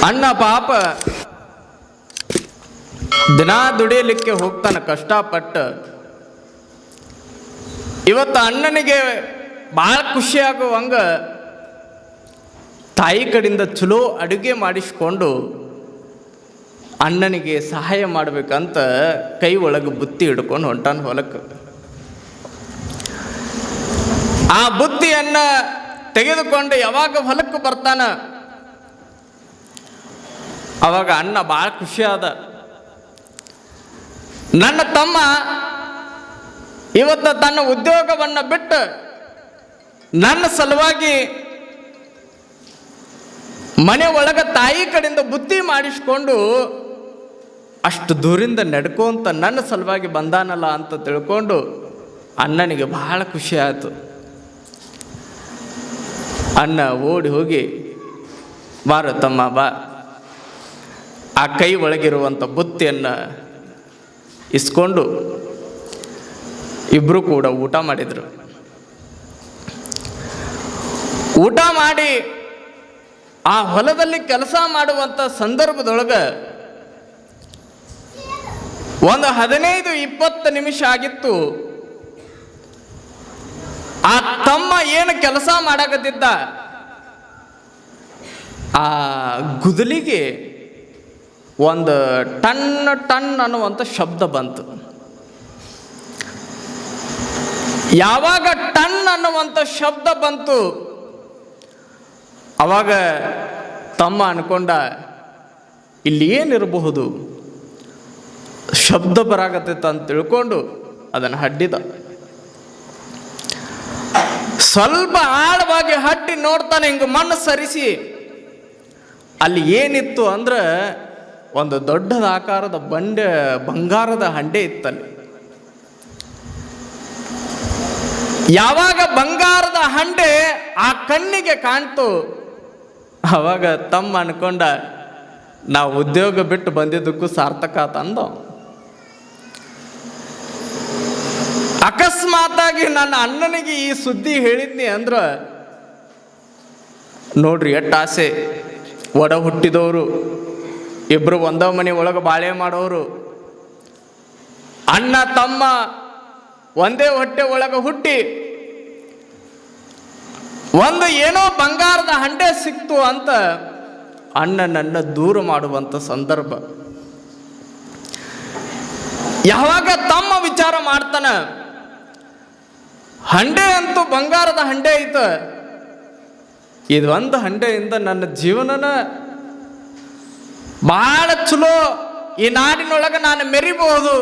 ಅಣ್ಣ ಪಾಪ ದಿನ ದುಡಿಯಲಿಕ್ಕೆ ಹೋಗ್ತಾನೆ ಕಷ್ಟಪಟ್ಟು. ಇವತ್ತು ಅಣ್ಣನಿಗೆ ಭಾಳ ಖುಷಿಯಾಗುವಂಗ ತಾಯಿ ಕಡೆಯಿಂದ ಚಲೋ ಅಡುಗೆ ಮಾಡಿಸ್ಕೊಂಡು ಅಣ್ಣನಿಗೆ ಸಹಾಯ ಮಾಡ್ಬೇಕಂತ ಕೈ ಒಳಗೆ ಬುತ್ತಿ ಹಿಡ್ಕೊಂಡು ಹೊಂಟಾನ ಹೊಲಕ್ಕೆ. ಆ ಬುತ್ತಿಯನ್ನು ತೆಗೆದುಕೊಂಡು ಯಾವಾಗ ಹೊಲಕ್ಕೆ ಬರ್ತಾನ ಅವಾಗ ಅಣ್ಣ ಭಾಳ ಖುಷಿಯಾದ. ನನ್ನ ತಮ್ಮ ಇವತ್ತು ತನ್ನ ಉದ್ಯೋಗವನ್ನು ಬಿಟ್ಟು ನನ್ನ ಸಲುವಾಗಿ ಮನೆ ಒಳಗೆ ತಾಯಿ ಕಡೆಯಿಂದ ಬುತ್ತಿ ಮಾಡಿಸ್ಕೊಂಡು ಅಷ್ಟು ದೂರಿಂದ ನಡ್ಕೊಂತ ನನ್ನ ಸಲುವಾಗಿ ಬಂದಾನಲ್ಲ ಅಂತ ತಿಳ್ಕೊಂಡು ಅಣ್ಣನಿಗೆ ಬಹಳ ಖುಷಿ ಆಯಿತು. ಅಣ್ಣ ಓಡಿ ಹೋಗಿ, ಬಾರ ತಮ್ಮ ಬಾ, ಆ ಕೈ ಒಳಗಿರುವಂಥ ಬುತ್ತಿಯನ್ನು ಇಸ್ಕೊಂಡು ಇಬ್ಬರು ಕೂಡ ಊಟ ಮಾಡಿದರು. ಊಟ ಮಾಡಿ ಆ ಹೊಲದಲ್ಲಿ ಕೆಲಸ ಮಾಡುವಂಥ ಸಂದರ್ಭದೊಳಗೆ ಒಂದು 15-20 ನಿಮಿಷ ಆಗಿತ್ತು. ಆ ತಮ್ಮ ಏನು ಕೆಲಸ ಮಾಡಕತ್ತಿದ್ದ ಆ ಗುದಲಿಗೆ ಒಂದು ಟನ್ ಟನ್ ಅನ್ನುವಂಥ ಶಬ್ದ ಬಂತು. ಯಾವಾಗ ಟನ್ ಅನ್ನುವಂಥ ಶಬ್ದ ಬಂತು ಅವಾಗ ತಮ್ಮ ಅನ್ಕೊಂಡ, ಇಲ್ಲಿ ಏನಿರಬಹುದು, ಶಬ್ದ ಬರಾಕತ್ತೈತ ಅಂತ ತಿಳ್ಕೊಂಡು ಅದನ್ನು ಹಡ್ಡಿದ. ಸ್ವಲ್ಪ ಆಳವಾಗಿ ಹಟ್ಟಿ ನೋಡ್ತಾನೆ, ಹಿಂಗೆ ಮಣ್ಣು ಸರಿಸಿ ಅಲ್ಲಿ ಏನಿತ್ತು ಅಂದ್ರೆ ಒಂದು ದೊಡ್ಡದ ಆಕಾರದ ಬಂಗಾರದ ಹಂಡೆ ಇತ್ತಲ್ಲಿ. ಯಾವಾಗ ಬಂಗಾರದ ಹಂಡೆ ಆ ಕಣ್ಣಿಗೆ ಕಾಣ್ತು ಅವಾಗ ತಮ್ಮ ಅನ್ಕೊಂಡ, ನಾವು ಉದ್ಯೋಗ ಬಿಟ್ಟು ಬಂದಿದ್ದಕ್ಕೂ ಸಾರ್ಥಕ ಆತಂದ. ಅಕಸ್ಮಾತಾಗಿ ನನ್ನ ಅಣ್ಣನಿಗೆ ಈ ಸುದ್ದಿ ಹೇಳಿದ್ನಿ ಅಂದ್ರೆ ನೋಡ್ರಿ ಎಷ್ಟು ಆಸೆ. ಒಡ ಹುಟ್ಟಿದವರು ಇಬ್ರು ಒಂದ ಮನೆ ಒಳಗೆ ಬಾಳೆ ಮಾಡೋರು, ಅಣ್ಣ ತಮ್ಮ ಒಂದೇ ಹೊಟ್ಟೆ ಒಳಗೆ ಹುಟ್ಟಿ ಒಂದು ಏನೋ ಬಂಗಾರದ ಹಂಡೆ ಸಿಕ್ತು ಅಂತ ಅಣ್ಣನನ್ನ ದೂರ ಮಾಡುವಂಥ ಸಂದರ್ಭ. ಯಾವಾಗ ತಮ್ಮ ವಿಚಾರ ಮಾಡ್ತಾನ, ಹಂಡೆ ಅಂತೂ ಬಂಗಾರದ ಹಂಡೆ ಐತ, ಇದು ಒಂದು ಹಂಡೆಯಿಂದ ನನ್ನ ಜೀವನನ ಭಾಳ ಚಲೋ ಈ ನಾಡಿನೊಳಗೆ ನಾನು ಮೆರಿಬಹುದು.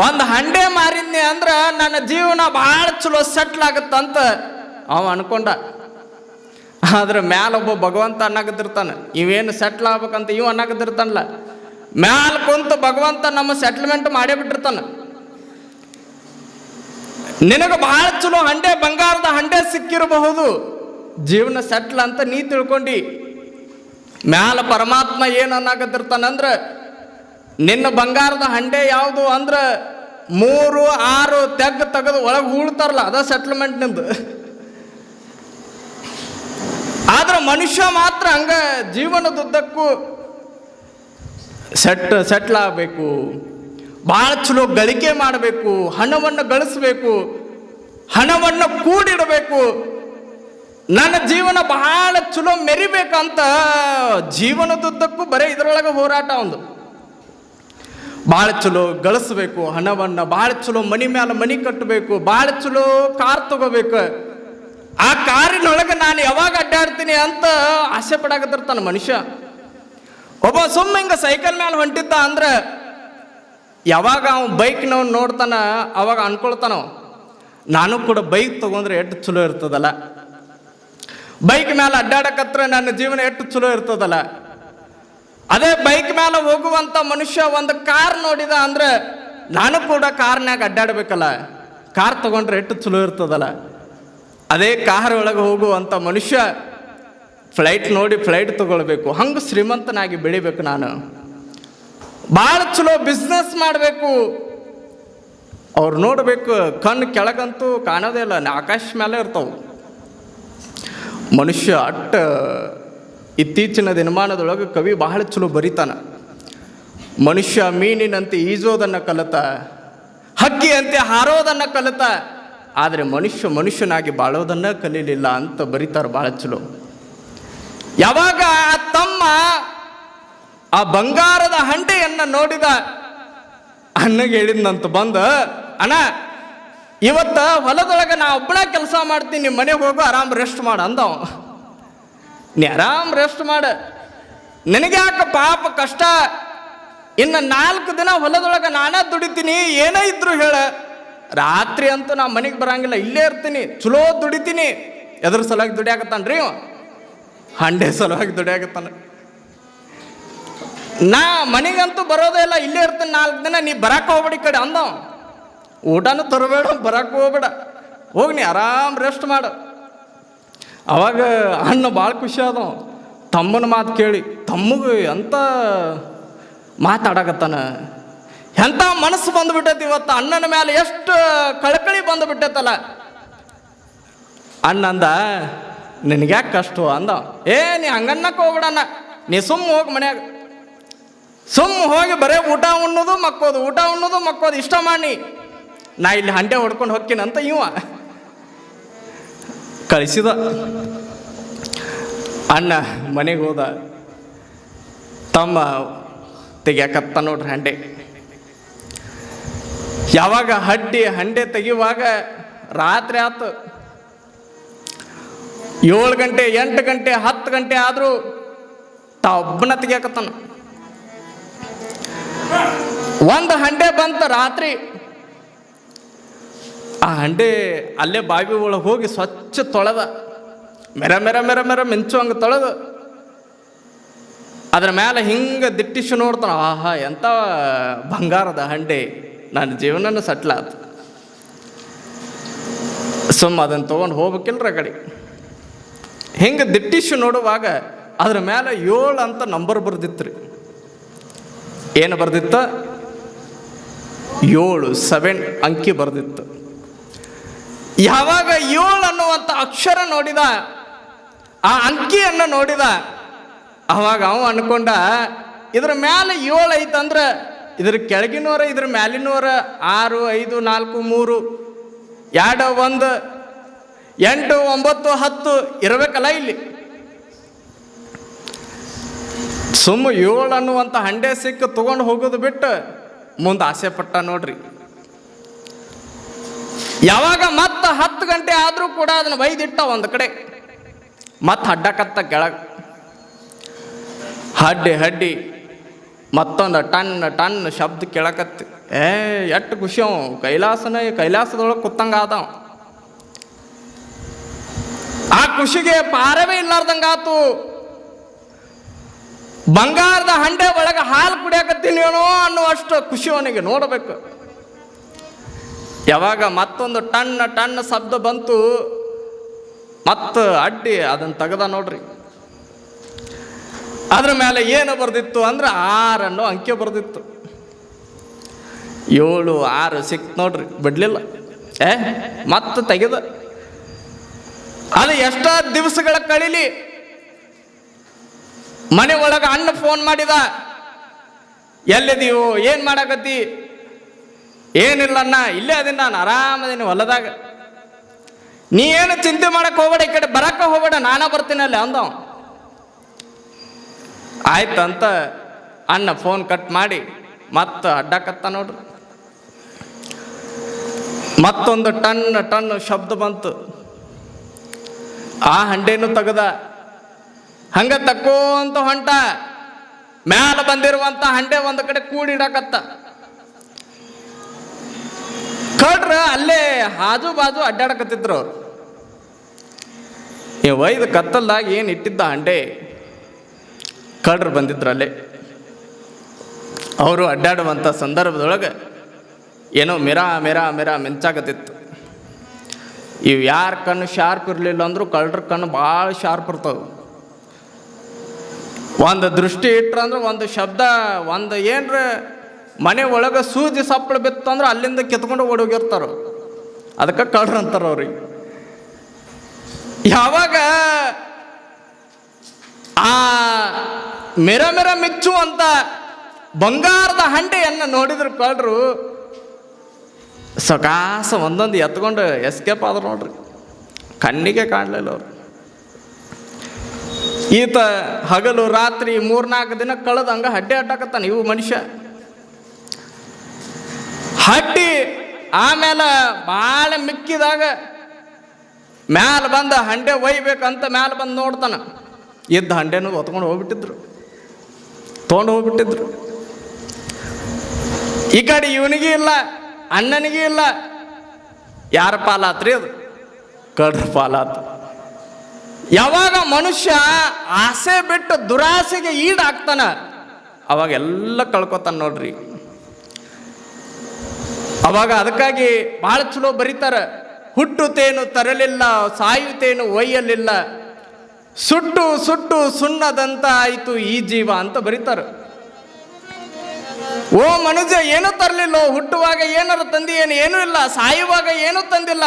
ಒಂದು ಹಂಡೆ ಮಾರಿದ್ನಿ ಅಂದ್ರೆ ನನ್ನ ಜೀವನ ಭಾಳ ಚಲೋ ಸೆಟ್ಲ್ ಆಗುತ್ತಂತ ಅವ ಅನ್ಕೊಂಡ. ಆದ್ರೆ ಮ್ಯಾಲೊಬ್ಬ ಭಗವಂತ ಅನ್ನಕತ್ತಿರ್ತಾನೆ, ಇವೇನು ಸೆಟ್ಲ್ ಆಗ್ಬೇಕಂತ ಇವ ಅನ್ನಕತ್ತಿರ್ತಾನಲ್ಲ, ಮ್ಯಾಲ ಕುಂತು ಭಗವಂತ ನಮ್ಮ ಸೆಟ್ಲ್ಮೆಂಟ್ ಮಾಡೇ ಬಿಟ್ಟಿರ್ತಾನೆ. ನಿನಗೆ ಭಾಳ ಚಲೋ ಹಂಡೆ, ಬಂಗಾರದ ಹಂಡೆ ಸಿಕ್ಕಿರಬಹುದು, ಜೀವನ ಸೆಟ್ಲ್ ಅಂತ ನೀ ತಿಳ್ಕೊಂಡಿ. ಮ್ಯಾಲ ಪರಮಾತ್ಮ ಏನು ಅನ್ನಕತ್ತಿರ್ತಾನಂದ್ರೆ, ನಿನ್ನ ಬಂಗಾರದ ಹಂಡೆ ಯಾವುದು ಅಂದ್ರೆ 3-6 ತೆಗೆದು ಒಳಗೆ ಹೂಳ್ತಾರಲ್ಲ, ಅದ ಸೆಟ್ಲ್ಮೆಂಟ್ ನಿಂದು. ಆದ್ರೆ ಮನುಷ್ಯ ಮಾತ್ರ ಹಂಗ ಜೀವನದುದ್ದಕ್ಕೂ ಸೆಟ್ಲ್ ಆಗಬೇಕು, ಭಾಳ ಚಲೋ ಗಳಿಕೆ ಮಾಡಬೇಕು, ಹಣವನ್ನು ಗಳಿಸ್ಬೇಕು, ಹಣವನ್ನು ಕೂಡಿಡಬೇಕು, ನನ್ನ ಜೀವನ ಬಹಳ ಚಲೋ ಮೆರಿಬೇಕಂತ ಜೀವನದುದ್ದಕ್ಕೂ ಬರೀ ಇದರೊಳಗೆ ಹೋರಾಟ. ಒಂದು ಭಾಳ ಚಲೋ ಗಳಿಸ್ಬೇಕು ಹಣವನ್ನು, ಭಾಳ ಚಲೋ ಮನಿ ಮೇಲೆ ಮನಿ ಕಟ್ಟಬೇಕು, ಭಾಳ ಚಲೋ ಕಾರ್ ತಗೋಬೇಕು, ಆ ಕಾರಿನೊಳಗೆ ನಾನು ಯಾವಾಗ ಅಡ್ಡಾಡ್ತೀನಿ ಅಂತ ಆಸೆ ಪಡಾಕತ್ತಿರ್ತಾನೆ ಮನುಷ್ಯ. ಒಬ್ಬ ಸುಮ್ಮನೆ ಹಿಂಗೆ ಸೈಕಲ್ ಮೇಲೆ ಹೊಂಟಿದ್ದ ಅಂದ್ರೆ ಯಾವಾಗ ಅವ ಬೈಕ್ನವ್ ನೋಡ್ತಾನ ಅವಾಗ ಅನ್ಕೊಳ್ತಾನವ, ನಾನು ಕೂಡ ಬೈಕ್ ತಗೊಂಡ್ರೆ ಎಷ್ಟು ಚಲೋ ಇರ್ತದಲ್ಲ, ಬೈಕ್ ಮೇಲೆ ಅಡ್ಡಾಡಕತ್ರ ನನ್ನ ಜೀವನ ಎಷ್ಟು ಚಲೋ ಇರ್ತದಲ್ಲ. ಅದೇ ಬೈಕ್ ಮೇಲೆ ಹೋಗುವಂಥ ಮನುಷ್ಯ ಒಂದು ಕಾರ್ ನೋಡಿದ ಅಂದ್ರೆ ನಾನು ಕೂಡ ಕಾರ್ನ್ಯಾಗ ಅಡ್ಡಾಡಬೇಕಲ್ಲ, ಕಾರ್ ತಗೊಂಡ್ರೆ ಎಷ್ಟು ಚಲೋ ಇರ್ತದಲ್ಲ. ಅದೇ ಕಾರ್ ಒಳಗೆ ಹೋಗುವಂಥ ಮನುಷ್ಯ ಫ್ಲೈಟ್ ನೋಡಿ ಫ್ಲೈಟ್ ತಗೊಳ್ಬೇಕು, ಹಂಗೆ ಶ್ರೀಮಂತನಾಗಿ ಬೆಳಿಬೇಕು, ನಾನು ಭಾಳ ಚಲೋ ಬಿಸ್ನೆಸ್ ಮಾಡಬೇಕು. ಅವ್ರು ನೋಡಬೇಕು, ಕಣ್ಣು ಕೆಳಗಂತೂ ಕಾಣೋದೇ ಇಲ್ಲ, ಆಕಾಶ ಮೇಲೆ ಇರ್ತಾವೆ. ಮನುಷ್ಯ ಇತ್ತೀಚಿನ ದಿನಮಾನದೊಳಗೆ ಕವಿ ಬಹಳ ಚಲೋ ಬರಿತಾನ. ಮನುಷ್ಯ ಮೀನಿನಂತೆ ಈಜೋದನ್ನು ಕಲಿತ, ಹಕ್ಕಿಯಂತೆ ಹಾರೋದನ್ನು ಕಲಿತ, ಆದರೆ ಮನುಷ್ಯನಾಗಿ ಬಾಳೋದನ್ನು ಕಲೀಲಿಲ್ಲ ಅಂತ ಬರೀತಾರೆ ಭಾಳ ಚಲೋ. ಯಾವಾಗ ತಮ್ಮ ಆ ಬಂಗಾರದ ಹಂಡೆಯನ್ನು ನೋಡಿದ, ಅಣ್ಣಗೆ ಹೇಳಿದ್ನಂತ ಬಂದ, ಅಣ್ಣ ಇವತ್ತ ಹೊಲದೊಳಗೆ ನಾ ಒಬ್ಬನ ಕೆಲಸ ಮಾಡ್ತೀನಿ, ನಿಮ್ಮ ಮನೆಗೆ ಹೋಗು, ಆರಾಮ್ ರೆಸ್ಟ್ ಮಾಡು ಅಂದವ. ನೀ ಆರಾಮ್ ರೆಸ್ಟ್ ಮಾಡ, ನಿನಗೆ ಯಾಕೆ ಪಾಪ ಕಷ್ಟ, ಇನ್ನು 4 ದಿನ ಹೊಲದೊಳಗೆ ನಾನೇ ದುಡಿತೀನಿ, ಏನೇ ಇದ್ರು ಹೇಳ, ರಾತ್ರಿ ಅಂತೂ ನಾ ಮನೆಗೆ ಬರಂಗಿಲ್ಲ, ಇಲ್ಲೇ ಇರ್ತೀನಿ, ಚಲೋ ದುಡಿತೀನಿ. ಎದ್ರ ಸಲುವಾಗಿ ದುಡಿಯಾಕತ್ತಾನ್ರಿ ಇವ? ಹಂಡೆ ಸಲುವಾಗಿ ದುಡಿಯಾಕತ್ತಾನ. ನಾ ಮನೆಗಂತೂ ಬರೋದೇ ಇಲ್ಲ, ಇಲ್ಲೇ ಇರ್ತೀನಿ 4 ದಿನ, ನೀ ಬರಾಕ ಹೋಗ್ಬೇಡಿ ಕಡೆ ಅಂದವ. ಊಟನೂ ತರಬೇಡ, ಬರಾಕ ಹೋಗ್ಬೇಡ, ಹೋಗಿ ನೀ ಆರಾಮ್ ರೆಸ್ಟ್ ಮಾಡು. ಅವಾಗ ಅಣ್ಣ ಭಾಳ ಖುಷಿ ಆದವ ತಮ್ಮನ ಮಾತು ಕೇಳಿ. ತಮ್ಮಗೆ ಎಂತ ಮಾತಾಡಕತ್ತಾನ, ಎಂಥ ಮನಸ್ಸು ಬಂದುಬಿಟ್ಟೈತಿ ಇವತ್ತು ಅಣ್ಣನ ಮೇಲೆ, ಎಷ್ಟು ಕಳಕಳಿ ಬಂದುಬಿಟ್ಟೈತಲ್ಲ. ಅಣ್ಣ ಅಂದ, ನಿನಗ್ಯಾಕೆ ಕಷ್ಟ ಅಂದ. ನೀ ಹಂಗನ್ನಕ್ಕೆ ಹೋಗ್ಬಿಡಣ್ಣ, ನೀ ಸುಮ್ಮ ಹೋಗಿ ಮನ್ಯಾಗ, ಸುಮ್ಮ ಹೋಗಿ ಬರೇ ಊಟ ಉಣ್ಣೋದು ಮಕ್ಕೋದು, ಊಟ ಉಣ್ಣೋದು ಮಕ್ಕೋದು ಇಷ್ಟ ಮಾಡಿ, ನಾ ಇಲ್ಲಿ ಹಂಡೆ ಹೊಡ್ಕೊಂಡು ಹೋಗ್ತೀನಂತ ಇವ ಕಳಿಸಿದ. ಅಣ್ಣ ಮನೆಗೆ ಹೋದ, ತಮ್ಮ ತೆಗಿಯಾಕತ್ತ ನೋಡ್ರಿ ಹಂಡೆ. ಯಾವಾಗ ಹಂಡೆ ತೆಗಿಯುವಾಗ ರಾತ್ರಿ ಆತು, 7 ಗಂಟೆ 8 ಗಂಟೆ 10 ಗಂಟೆ ಆದರೂ ಒಬ್ಬನ ತೆಗಿಯಾಕತ್ತಾನ. ಒಂದು ಹಂಡೆ ಬಂತ ರಾತ್ರಿ, ಆ ಹಂಡೆ ಅಲ್ಲೇ ಬಾವಿ ಒಳಗೆ ಹೋಗಿ ಸ್ವಚ್ಛ ತೊಳೆದ, ಮೆರ ಮೆರ ಮೆರ ಮೆರ ಮಿಂಚು ಹಂಗೆ ತೊಳೆದು, ಅದ್ರ ಮೇಲೆ ಹಿಂಗೆ ದಿಟ್ಟಿಸಿ ನೋಡ್ತಾನ. ಆಹಾ ಎಂಥ ಬಂಗಾರದ ಹಂಡೆ, ನನ್ನ ಜೀವನನೂ ಸಟ್ಲಾತು. ಸುಮ್ಮ ಅದನ್ನು ತೊಗೊಂಡು ಹೋಗ್ಬೇಕಿಲ್ರ ಕಡೆ. ಹಿಂಗೆ ದಿಟ್ಟಿಸಿ ನೋಡುವಾಗ ಅದ್ರ ಮೇಲೆ 7 ಅಂತ ನಂಬರ್ ಬರ್ದಿತ್ತು ರೀ. ಏನು ಬರ್ದಿತ್ತು? 7 ಅಂಕಿ ಬರ್ದಿತ್ತು. ಯಾವಾಗ 7 ಅನ್ನುವಂಥ ಅಕ್ಷರ ನೋಡಿದ, ಆ ಅಂಕಿಯನ್ನು ನೋಡಿದ, ಅವಾಗ ಅವ ಅನ್ಕೊಂಡ, ಇದ್ರ ಮ್ಯಾಲೆ 7 ಐತಂದ್ರೆ ಇದ್ರ ಕೆಳಗಿನವರ ಇದ್ರ ಮ್ಯಾಲಿನವರ 6 5 4 3 2 1 8 9 10 ಇರಬೇಕಲ್ಲ ಇಲ್ಲಿ. ಸುಮ್ಮ 7 ಅನ್ನುವಂಥ ಹಂಡೆ ಸಿಕ್ಕ ತಗೊಂಡು ಹೋಗೋದು ಬಿಟ್ಟು ಮುಂದೆ ಆಸೆ ಪಟ್ಟ ನೋಡ್ರಿ. ಯಾವಾಗ ಮತ್ತೆ 10 ಗಂಟೆ ಆದರೂ ಕೂಡ ಅದನ್ನು ಒಯ್ದಿಟ್ಟ ಒಂದು ಕಡೆ, ಮತ್ತೆ ಅಡ್ಡಕತ್ತ ಕೆಳಗೆ. ಹಡ್ಡಿ ಮತ್ತೊಂದು ಟನ್ ಶಬ್ದ ಕೇಳಕತ್ತಿ. ಎಷ್ಟು ಖುಷಿ ಅವ, ಕೈಲಾಸದೊಳಗೆ ಕುತ್ತಂಗ ಆದವ. ಆ ಖುಷಿಗೆ ಪಾರವೇ ಇಲ್ಲಾರ್ದಂಗಾತು. ಬಂಗಾರದ ಹಂಡೆ ಒಳಗೆ ಹಾಲು ಕುಡಿಯಾಕತ್ತೀನಿ ಏನೋ ಅನ್ನುವಷ್ಟು ಖುಷಿ ಅವನಿಗೆ ನೋಡಬೇಕು. ಯಾವಾಗ ಮತ್ತೊಂದು ಟನ್ ಶಬ್ದ ಬಂತು, ಮತ್ತು ಅಡ್ಡಿ ಅದನ್ನು ತೆಗೆದ ನೋಡ್ರಿ. ಅದ್ರ ಮೇಲೆ ಏನು ಬರ್ದಿತ್ತು ಅಂದ್ರೆ 6 ಅನ್ನೋ ಅಂಕೆ ಬರ್ದಿತ್ತು. 7 6 ಸಿಕ್ತು ನೋಡ್ರಿ, ಬಿಡ್ಲಿಲ್ಲ. ಮತ್ತೆ ತೆಗೆದ. ಅದು ಎಷ್ಟ ದಿವಸಗಳ ಕಳೀಲಿ, ಮನೆ ಒಳಗೆ ಅಣ್ಣ ಫೋನ್ ಮಾಡಿದ, ಎಲ್ಲಿದೀವು, ಏನು ಮಾಡಕತ್ತಿ? ಏನಿಲ್ಲ ಅಣ್ಣ, ಇಲ್ಲೇ ಅದೀನಿ, ನಾನು ಆರಾಮದೀನಿ ಹೊಲದಾಗ, ನೀ ಏನು ಚಿಂತೆ ಮಾಡಕ್ಕೆ ಹೋಗ್ಬೇಡ, ಈ ಕಡೆ ಬರಕ್ಕ ಹೋಗ್ಬೇಡ, ನಾನೇ ಬರ್ತೀನಿ ಅಲ್ಲಿ ಅಂದವ. ಆಯ್ತಂತ ಅಣ್ಣ ಫೋನ್ ಕಟ್ ಮಾಡಿ ಮತ್ತೆ ಅಡ್ಡಕತ್ತ ನೋಡ್ರಿ. ಮತ್ತೊಂದು ಟನ್ ಶಬ್ದ ಬಂತು. ಆ ಹಂಡೆನೂ ತೆಗೆದ. ಹಂಗ ತಕ್ಕೋಂತ ಹೊಂಟ. ಮ್ಯಾಲ ಬಂದಿರುವಂತ ಹಂಡೆ ಒಂದು ಕಡೆ ಕೂಡಿಡಕತ್ತ. ಕಡ್ರ ಅಲ್ಲೇ ಹಾಜು ಬಾಜು ಅಡ್ಡಾಡಕತ್ತಿದ್ರು ಅವ್ರು. ಒಯ್ದು ಕತ್ತಲ್ದಾಗ ಏನು ಇಟ್ಟಿದ್ದ ಹಂಡೆ, ಕಡ್ರು ಬಂದಿದ್ರು ಅಲ್ಲೇ. ಅವರು ಅಡ್ಡಾಡುವಂಥ ಸಂದರ್ಭದೊಳಗೆ ಏನೋ ಮೆರ ಮಿಂಚಾಕತ್ತಿತ್ತು. ಇವು ಯಾರ ಕಣ್ಣು ಶಾರ್ಪ್ ಇರಲಿಲ್ಲ ಅಂದರೂ ಕಳ್ಳರ ಕಣ್ಣು ಭಾಳ ಶಾರ್ಪ್ ಇರ್ತವೆ. ಒಂದು ದೃಷ್ಟಿ ಇಟ್ರಂದ್ರೆ ಒಂದು ಶಬ್ದ, ಒಂದು ಏನರ ಮನೆ ಒಳಗೆ ಸೂಜಿ ಸಪ್ಪಳು ಬಿತ್ತು ಅಂದ್ರೆ ಅಲ್ಲಿಂದ ಕಿತ್ಕೊಂಡು ಓಡೋಗಿರ್ತಾರ. ಅದಕ್ಕೆ ಕಳ್ಳರು ಅಂತಾರ ಅವ್ರಿಗೆ. ಯಾವಾಗ ಆ ಮೆರ ಮೆರ ಮಿಚ್ಚುವಂತ ಬಂಗಾರದ ಹಂಡೆಯನ್ನು ನೋಡಿದ್ರು ಕಳ್ರು ಸಕಾಸ ಒಂದೊಂದು ಎತ್ಕೊಂಡು ಎಸ್ಕೇಪ್ ಆದ್ರು ನೋಡ್ರಿ. ಕಣ್ಣಿಗೆ ಕಾಣಲಿಲ್ಲ ಅವ್ರು. ಈತ ಹಗಲು ರಾತ್ರಿ 3-4 ದಿನ ಕಳೆದಂಗ ಹಡ್ಡೆ ಅಡ್ಡಾಕತ್ತಾನ ಇವು ಮನುಷ್ಯ. ಹಡ್ಡಿ ಆಮೇಲೆ ಭಾಳ ಮಿಕ್ಕಿದಾಗ ಮ್ಯಾಲ ಬಂದ ಹಂಡೆ ಒಯ್ಬೇಕಂತ ಮ್ಯಾಲ ಬಂದು ನೋಡ್ತಾನ. ಇದ್ದ ಹಂಡೆನೂ ಹೊತ್ಕೊಂಡು ಹೋಗ್ಬಿಟ್ಟಿದ್ರು, ತೊಗೊಂಡು ಹೋಗ್ಬಿಟ್ಟಿದ್ರು. ಈ ಕಡೆ ಇವನಿಗೆ ಇಲ್ಲ, ಅಣ್ಣನಿಗೆ ಇಲ್ಲ. ಯಾರ ಪಾಲಾತ್ರಿ ಅದು? ಕಡ್ರ ಪಾಲಾತು. ಯಾವಾಗ ಮನುಷ್ಯ ಆಸೆ ಬಿಟ್ಟು ದುರಾಸೆಗೆ ಈಡಾಗ್ತಾನ ಅವಾಗ ಎಲ್ಲ ಕಳ್ಕೊತಾನ ನೋಡ್ರಿ. ಅವಾಗ ಅದಕ್ಕಾಗಿ ಬಹಳ ಚಲೋ ಬರೀತಾರ, ಹುಟ್ಟುತ್ತೇನು ತರಲಿಲ್ಲ, ಸಾಯುತ್ತೇನು ಒಯ್ಯಲಿಲ್ಲ, ಸುಟ್ಟು ಸುಟ್ಟು ಸುಣ್ಣದಂತ ಆಯಿತು ಈ ಜೀವ ಅಂತ ಬರೀತಾರ. ಓ ಮನುಷ್ಯ ಏನೂ ತರಲಿಲ್ಲ, ಹುಟ್ಟುವಾಗ ಏನಾರ ತಂದಿಯೇನು? ಏನೂ ಇಲ್ಲ. ಸಾಯುವಾಗ ಏನೂ ತಂದಿಲ್ಲ.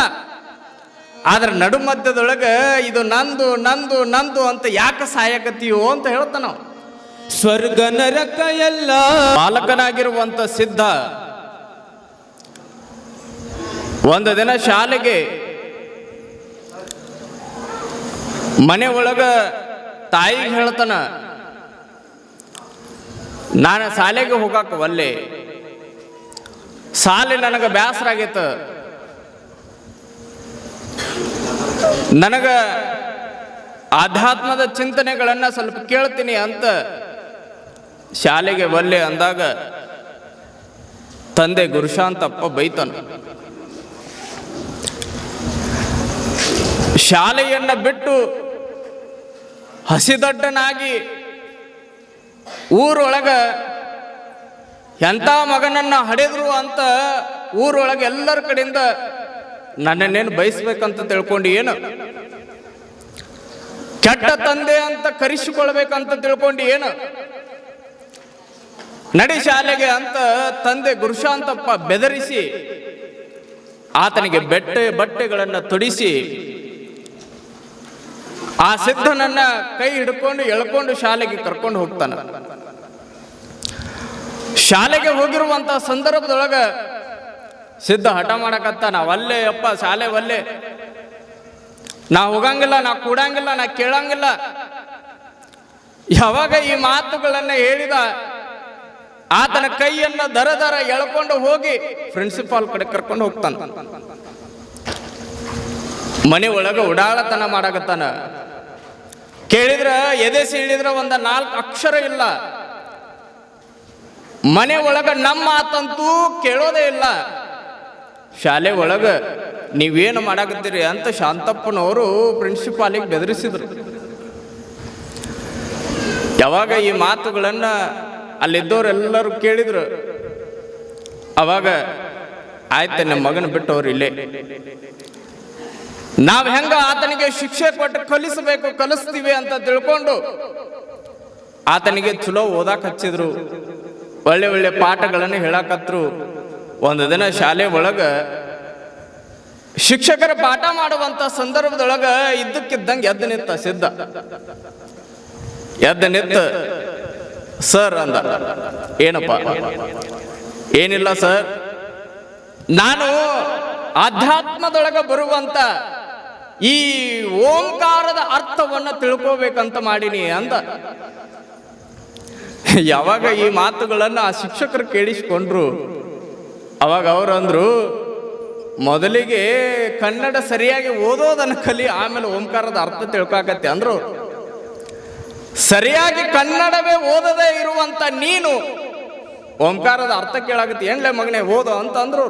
ಆದ್ರೆ ನಡು ಮಧ್ಯದೊಳಗೆ ಇದು ನಂದು ನಂದು ನಂದು ಅಂತ ಯಾಕೆ ಸಾಯಕತ್ತೀಯೋ ಅಂತ ಹೇಳ್ತಾನ. ಸ್ವರ್ಗ ನರಕ ಎಲ್ಲ ಬಾಲಕನಾಗಿರುವಂತ ಸಿದ್ಧ ಒಂದು ದಿನ ಶಾಲೆಗೆ ಮನೆ ಒಳಗ ತಾಯಿಗೆ ಹೇಳ್ತಾನ, ನಾನು ಶಾಲೆಗೆ ಹೋಗಾಕ ಒಲ್ಲೆ, ಶಾಲೆ ನನಗೆ ಬೇಸರ ಆಗೈತ, ನನಗ ಆಧ್ಯಾತ್ಮದ ಚಿಂತನೆಗಳನ್ನ ಸ್ವಲ್ಪ ಕೇಳ್ತೀನಿ ಅಂತ ಶಾಲೆಗೆ ಒಲ್ಲೆ ಅಂದಾಗ ತಂದೆ ಗುರುಶಾಂತಪ್ಪ ಬೈತಾನ. ಶಾಲೆಯನ್ನ ಬಿಟ್ಟು ಹಸಿದಡ್ಡನಾಗಿ ಊರೊಳಗ ಎಂಥ ಮಗನನ್ನ ಹಡೆದ್ರು ಅಂತ ಊರೊಳಗೆ ಎಲ್ಲರ ಕಡೆಯಿಂದ ನನ್ನನ್ನೇನು ಬಯಸ್ಬೇಕಂತ ತಿಳ್ಕೊಂಡು, ಏನು ಕೆಟ್ಟ ತಂದೆ ಅಂತ ಕರೆಸಿಕೊಳ್ಬೇಕಂತ ತಿಳ್ಕೊಂಡು, ಏನು ನಡಿ ಶಾಲೆಗೆ ಅಂತ ತಂದೆ ಗುರುಶಾಂತಪ್ಪ ಬೆದರಿಸಿ ಆತನಿಗೆ ಬಟ್ಟೆಗಳನ್ನು ತೊಡಿಸಿ ಆ ಸಿದ್ಧನನ್ನ ಕೈ ಹಿಡ್ಕೊಂಡು ಎಳ್ಕೊಂಡು ಶಾಲೆಗೆ ಕರ್ಕೊಂಡು ಹೋಗ್ತಾನ. ಶಾಲೆಗೆ ಹೋಗಿರುವಂತ ಸಂದರ್ಭದೊಳಗ ಸಿದ್ಧ ಹಠ ಮಾಡಕತ್ತಾನ, ಒಲ್ಲೆ ಅಪ್ಪ ಶಾಲೆ ಒಲ್ಲೆ, ನಾ ಹೋಗಂಗಿಲ್ಲ, ನಾ ಕೂಡಂಗಿಲ್ಲ, ನಾ ಕೇಳಂಗಿಲ್ಲ. ಯಾವಾಗ ಈ ಮಾತುಗಳನ್ನ ಹೇಳಿದ ಆತನ ಕೈಯನ್ನ ದರ ದರ ಎಳ್ಕೊಂಡು ಹೋಗಿ ಪ್ರಿನ್ಸಿಪಾಲ್ ಕಡೆ ಕರ್ಕೊಂಡು ಹೋಗ್ತಾನ. ಮನೆ ಒಳಗ ಉಡಾಳತನ ಮಾಡಕತ್ತಾನ. ಕೇಳಿದ್ರ ಎದೆ ಸೀಳಿದ್ರ 4 ಅಕ್ಷರ ಇಲ್ಲ. ಮನೆ ಒಳಗ ನಮ್ಮ ಮಾತಂತೂ ಕೇಳೋದೇ ಇಲ್ಲ. ಶಾಲೆ ಒಳಗ ನೀವೇನು ಮಾಡಾಕತ್ತೀರಿ ಅಂತ ಶಾಂತಪ್ಪನವರು ಪ್ರಿನ್ಸಿಪಾಲಿಗೆ ಬೆದರಿಸಿದ್ರು. ಯಾವಾಗ ಈ ಮಾತುಗಳನ್ನ ಅಲ್ಲಿದ್ದವರೆಲ್ಲರೂ ಕೇಳಿದ್ರು, ಅವಾಗ ಆಯ್ತು ನಮ್ಮ ಮಗನ ಬಿಟ್ಟವ್ರು ಇಲ್ಲೇ, ನಾವ್ ಹೆಂಗ ಆತನಿಗೆ ಶಿಕ್ಷೆ ಕೊಟ್ಟು ಕಲಿಸ್ತೀವಿ ಅಂತ ತಿಳ್ಕೊಂಡು ಆತನಿಗೆ ಚಲೋ ಓದಾಕ್ ಹಚ್ಚಿದ್ರು, ಒಳ್ಳೆ ಒಳ್ಳೆ ಪಾಠಗಳನ್ನು ಹೇಳಾಕತ್ರು. ಒಂದು ದಿನ ಶಾಲೆ ಒಳಗ ಶಿಕ್ಷಕರ ಪಾಠ ಮಾಡುವಂತ ಸಂದರ್ಭದೊಳಗ ಇದ್ದಕ್ಕಿದ್ದಂಗೆ ಎದ್ದು ನಿಂತ ಸಿದ್ಧ. ಎದ್ದು ನಿಂತ ಸರ್ ಅಂದ. ಏನಪ್ಪ? ಏನಿಲ್ಲ ಸರ್, ನಾನು ಆಧ್ಯಾತ್ಮದೊಳಗ ಬರುವಂತ ಈ ಓಂಕಾರದ ಅರ್ಥವನ್ನ ತಿಳ್ಕೋಬೇಕಂತ ಮಾಡೀನಿ ಅಂದ. ಯಾವಾಗ ಈ ಮಾತುಗಳನ್ನ ಆ ಶಿಕ್ಷಕರು ಕೇಳಿಸ್ಕೊಂಡ್ರು, ಅವಾಗ ಅವ್ರಂದ್ರು, ಮೊದಲಿಗೆ ಕನ್ನಡ ಸರಿಯಾಗಿ ಓದೋದನ್ನ ಕಲಿ, ಆಮೇಲೆ ಓಂಕಾರದ ಅರ್ಥ ತಿಳ್ಕಾಕತ್ತೆ ಅಂದ್ರು. ಸರಿಯಾಗಿ ಕನ್ನಡವೇ ಓದದೇ ಇರುವಂತ ನೀನು ಓಂಕಾರದ ಅರ್ಥ ಕೇಳಾಗತ್ತೆ ಏನ್ಲೆ ಮಗನೇ ಓದೋ ಅಂತ ಅಂದ್ರು.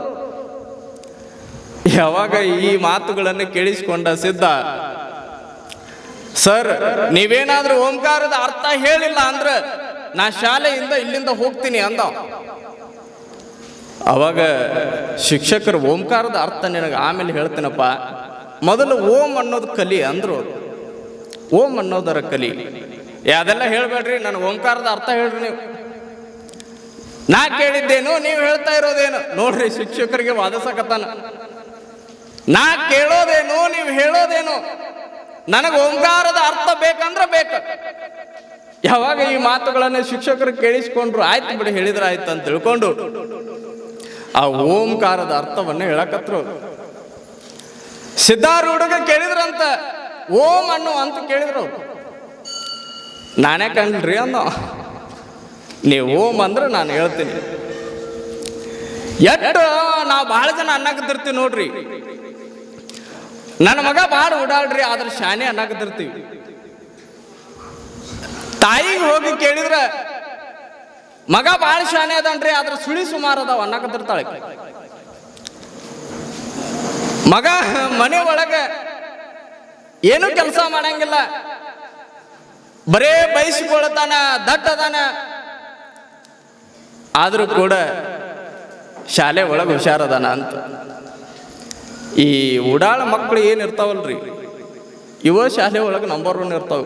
ಯಾವಾಗ ಈ ಮಾತುಗಳನ್ನು ಕೇಳಿಸಿಕೊಂಡ ಸಿದ್ಧ, ಸರ್ ನೀವೇನಾದ್ರೂ ಓಂಕಾರದ ಅರ್ಥ ಹೇಳಿಲ್ಲ ಅಂದ್ರೆ ನಾ ಶಾಲೆಯಿಂದ ಇಲ್ಲಿಂದ ಹೋಗ್ತೀನಿ ಅಂದ. ಅವಾಗ ಶಿಕ್ಷಕರು ಓಂಕಾರದ ಅರ್ಥ ನಿನಗೆ ಆಮೇಲೆ ಹೇಳ್ತೀನಪ್ಪ, ಮೊದಲು ಓಂ ಅನ್ನೋದು ಕಲಿ ಅಂದ್ರು. ಓಂ ಅನ್ನೋದರ ಕಲಿ, ಅದೆಲ್ಲ ಹೇಳ್ಬೇಡ್ರಿ, ನಾನು ಓಂಕಾರದ ಅರ್ಥ ಹೇಳ್ರಿ. ನೀವು ನಾ ಕೇಳಿದ್ದೇನು, ನೀವು ಹೇಳ್ತಾ ಇರೋದೇನು? ನೋಡ್ರಿ ಶಿಕ್ಷಕರಿಗೆ ವಾದಿಸಕತ್ತಾನ. ನಾ ಕೇಳೋದೇನು, ನೀವು ಹೇಳೋದೇನು? ನನಗೆ ಓಂಕಾರದ ಅರ್ಥ ಬೇಕಂದ್ರೆ ಬೇಕು. ಯಾವಾಗ ಈ ಮಾತುಗಳನ್ನು ಶಿಕ್ಷಕರು ಕೇಳಿಸ್ಕೊಂಡ್ರು, ಆಯ್ತು ಬಿಡಿ ಹೇಳಿದ್ರೆ ಆಯ್ತು ಅಂತ ತಿಳ್ಕೊಂಡು ಆ ಓಂಕಾರದ ಅರ್ಥವನ್ನು ಹೇಳಕತ್ರು. ಸಿದ್ಧಾರೂಢಗ ಕೇಳಿದ್ರಂತ ಓಂ ಅನ್ನು ಅಂತ ಕೇಳಿದ್ರು. ನಾನೇ ಕಂಡ್ರಿ ಅಂದ. ನೀವು ಓಂ ಅಂದ್ರೆ ನಾನು ಹೇಳ್ತೀನಿ. ಎಷ್ಟು ನಾವು ಬಹಳ ಜನ ಅನ್ನಕತ್ತಿರ್ತೀವಿ ನೋಡ್ರಿ, ನನ್ನ ಮಗ ಭಾಳ ಓಡಾಡ್ರಿ ಆದ್ರೆ ಶಾನೆ ಅನ್ನಕತ್ತಿರ್ತೀವಿ. ತಾಯಿಗೆ ಹೋಗಿ ಕೇಳಿದ್ರೆ ಮಗ ಭಾಳ ಶಾನೆ ಅದನ್ರಿ ಆದ್ರೆ ಸುಳಿ ಸುಮಾರು ಅದಾವ ಅನ್ನಕತ್ತಿರ್ತಾಳೆ. ಮಗ ಮನೆ ಒಳಗೆ ಏನು ಕೆಲಸ ಮಾಡಂಗಿಲ್ಲ, ಬರೇ ಬಯಸಿಕೊಳ್ಳತಾನ, ದಟ್ಟದಾನ, ಆದ್ರೂ ಕೂಡ ಶಾಲೆ ಒಳಗೆ ಹುಷಾರದಾನ ಅಂತ. ಈ ಉಡಾಳ ಮಕ್ಕಳು ಏನಿರ್ತಾವಲ್ರಿ, ಇವ ಶಾಲೆ ಒಳಗೆ ನಂಬರ್ 1 ಇರ್ತಾವ.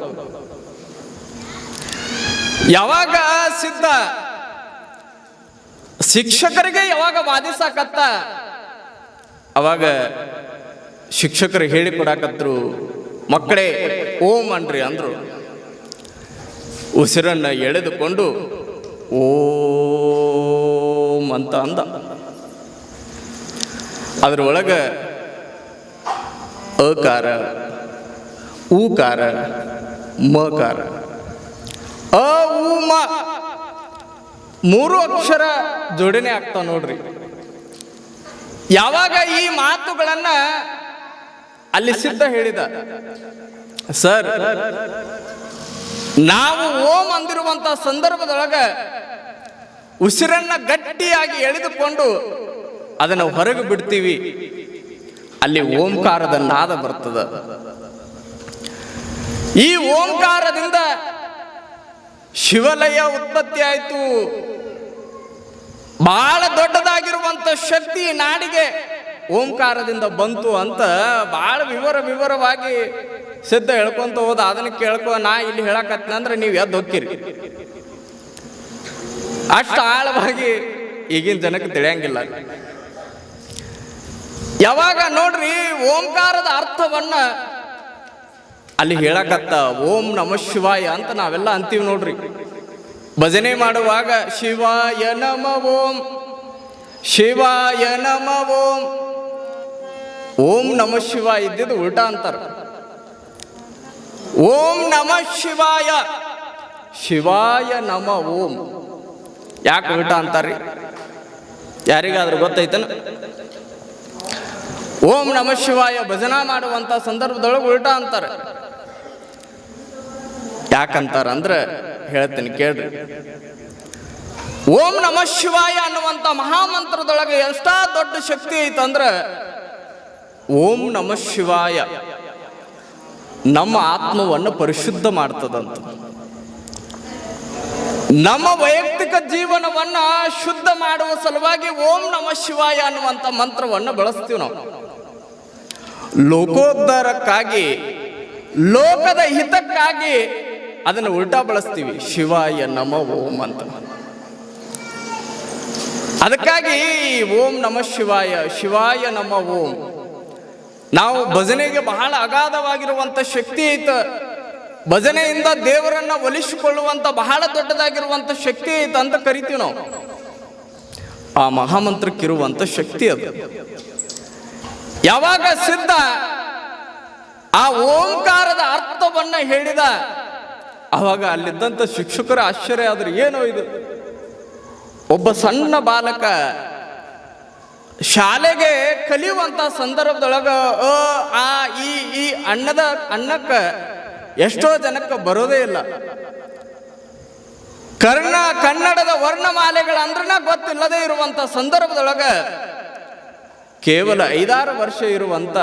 ಯಾವಾಗ ಸಿದ್ಧ ಶಿಕ್ಷಕರಿಗೆ ಯಾವಾಗ ವಾದಿಸಾಕತ್ತ, ಅವಾಗ ಶಿಕ್ಷಕರು ಹೇಳಿಕೊಡಾಕತ್ರು, ಮಕ್ಕಳೇ ಓಂ ಅನ್ರಿ ಅಂದ್ರು. ಉಸಿರನ್ನ ಎಳೆದುಕೊಂಡು ಓಂ ಅಂತ ಅಂದ. ಅದ್ರೊಳಗೆ ಅಕಾರ, ಊಕಾರ, ಮಕಾರ, ಅ ಉ ಮ 3 ಅಕ್ಷರ ಜೋಡಣೆ ಆಗ್ತಾವ ನೋಡ್ರಿ. ಯಾವಾಗ ಈ ಮಾತುಗಳನ್ನ ಅಲ್ಲಿ ಸಿದ್ಧ ಹೇಳಿದ, ಸರ್ ನಾವು ಓಂ ಅಂದಿರುವಂತ ಸಂದರ್ಭದೊಳಗ ಉಸಿರನ್ನ ಗಟ್ಟಿಯಾಗಿ ಎಳೆದುಕೊಂಡು ಅದನ್ನು ಹೊರಗೆ ಬಿಡ್ತೀವಿ, ಅಲ್ಲಿ ಓಂಕಾರದ ನಾದ ಬರ್ತದ. ಈ ಓಂಕಾರದಿಂದ ಶಿವಲಯ ಉತ್ಪತ್ತಿ ಆಯಿತು. ಬಹಳ ದೊಡ್ಡದಾಗಿರುವಂತ ಶಕ್ತಿ ನಾಡಿಗೆ ಓಂಕಾರದಿಂದ ಬಂತು ಅಂತ ಬಹಳ ವಿವರವಾಗಿ ಸಿದ್ಧ ಹೇಳ್ಕೊಂತ ಹೋದ. ಅದನ್ನ ಕೇಳ್ಕೊ, ನಾ ಇಲ್ಲಿ ಹೇಳಕತ್ತಂದ್ರೆ ನೀವು ಎದ್ದು ಹೋಗ್ತೀರಿ. ಅಷ್ಟು ಆಳವಾಗಿ ಈಗಿನ ಜನಕ್ಕೆ ತಿಳಿಯಂಗಿಲ್ಲ. ಯಾವಾಗ ನೋಡ್ರಿ ಓಂಕಾರದ ಅರ್ಥವನ್ನ ಅಲ್ಲಿ ಹೇಳಕತ್ತ, ಓಂ ನಮಃ ಶಿವಾಯ ಅಂತ ನಾವೆಲ್ಲ ಅಂತೀವಿ ನೋಡ್ರಿ. ಭಜನೆ ಮಾಡುವಾಗ ಶಿವಾಯ ನಮ ಓಂ, ಶಿವಾಯ ನಮ ಓಂ. ಓಂ ನಮಃ ಶಿವಾಯ ಇದ್ದಿದ್ದು ಉಲ್ಟಾ ಅಂತಾರ. ಓಂ ನಮಃ ಶಿವಾಯ, ಶಿವಾಯ ನಮ ಓಂ. ಯಾಕೆ ಉಲ್ಟಾ ಅಂತಾರ್ರಿ? ಯಾರಿಗಾದ್ರೂ ಗೊತ್ತೈತನ? ಓಂ ನಮಃ ಶಿವಾಯ ಭಜನಾ ಮಾಡುವಂತ ಸಂದರ್ಭದೊಳಗೆ ಉಲ್ಟಾ ಅಂತಾರೆ. ಯಾಕಂತಾರ ಅಂದ್ರೆ ಹೇಳ್ತೀನಿ ಕೇಳ್ರಿ. ಓಂ ನಮಃ ಶಿವಾಯ ಅನ್ನುವಂತ ಮಹಾಮಂತ್ರದೊಳಗೆ ಎಷ್ಟಾ ದೊಡ್ಡ ಶಕ್ತಿ ಐತಂದ್ರ, ಓಂ ನಮಃ ಶಿವಾಯ ನಮ್ಮ ಆತ್ಮವನ್ನು ಪರಿಶುದ್ಧ ಮಾಡ್ತದಂತ. ನಮ್ಮ ವೈಯಕ್ತಿಕ ಜೀವನವನ್ನ ಶುದ್ಧ ಮಾಡುವ ಸಲುವಾಗಿ ಓಂ ನಮಃ ಶಿವಾಯ ಅನ್ನುವಂತ ಮಂತ್ರವನ್ನು ಬಳಸ್ತೀವಿ ನಾವು. ಲೋಕೋದ್ಧಾರಕ್ಕಾಗಿ, ಲೋಕದ ಹಿತಕ್ಕಾಗಿ ಅದನ್ನು ಉಲ್ಟಾ ಬಳಸ್ತೀವಿ, ಶಿವಾಯ ನಮ ಓಂ ಅಂತ. ಅದಕ್ಕಾಗಿ ಓಂ ನಮಃ ಶಿವಾಯ, ಶಿವಾಯ ನಮ ಓಂ. ನಾವು ಭಜನೆಗೆ ಬಹಳ ಅಗಾಧವಾಗಿರುವಂತ ಶಕ್ತಿ ಐತ. ಭಜನೆಯಿಂದ ದೇವರನ್ನ ಒಲಿಸಿಕೊಳ್ಳುವಂತ ಬಹಳ ದೊಡ್ಡದಾಗಿರುವಂತ ಶಕ್ತಿ ಐತ ಅಂತ ಕರಿತೀವಿ ನಾವು. ಆ ಮಹಾಮಂತ್ರಕ್ಕಿರುವಂತ ಶಕ್ತಿ ಅದು. ಯಾವಾಗ ಸಿದ್ಧ ಆ ಓಂಕಾರದ ಅರ್ಥವನ್ನ ಹೇಳಿದ, ಅವಾಗ ಅಲ್ಲಿದ್ದಂತ ಶಿಕ್ಷಕರ ಆಶ್ಚರ್ಯ ಆದ್ರೆ, ಏನೋ ಇದು, ಒಬ್ಬ ಸಣ್ಣ ಬಾಲಕ ಶಾಲೆಗೆ ಕಲಿಯುವಂತ ಸಂದರ್ಭದೊಳಗ ಆ ಈ ಅನ್ನಕ್ಕ ಎಷ್ಟೋ ಜನಕ್ಕೆ ಬರೋದೇ ಇಲ್ಲ. ಕನ್ನಡದ ವರ್ಣಮಾಲೆಗಳಂದ್ರನ ಗೊತ್ತಿಲ್ಲದೆ ಇರುವಂತ ಸಂದರ್ಭದೊಳಗ ಕೇವಲ 5-6 ವರ್ಷ ಇರುವಂತ,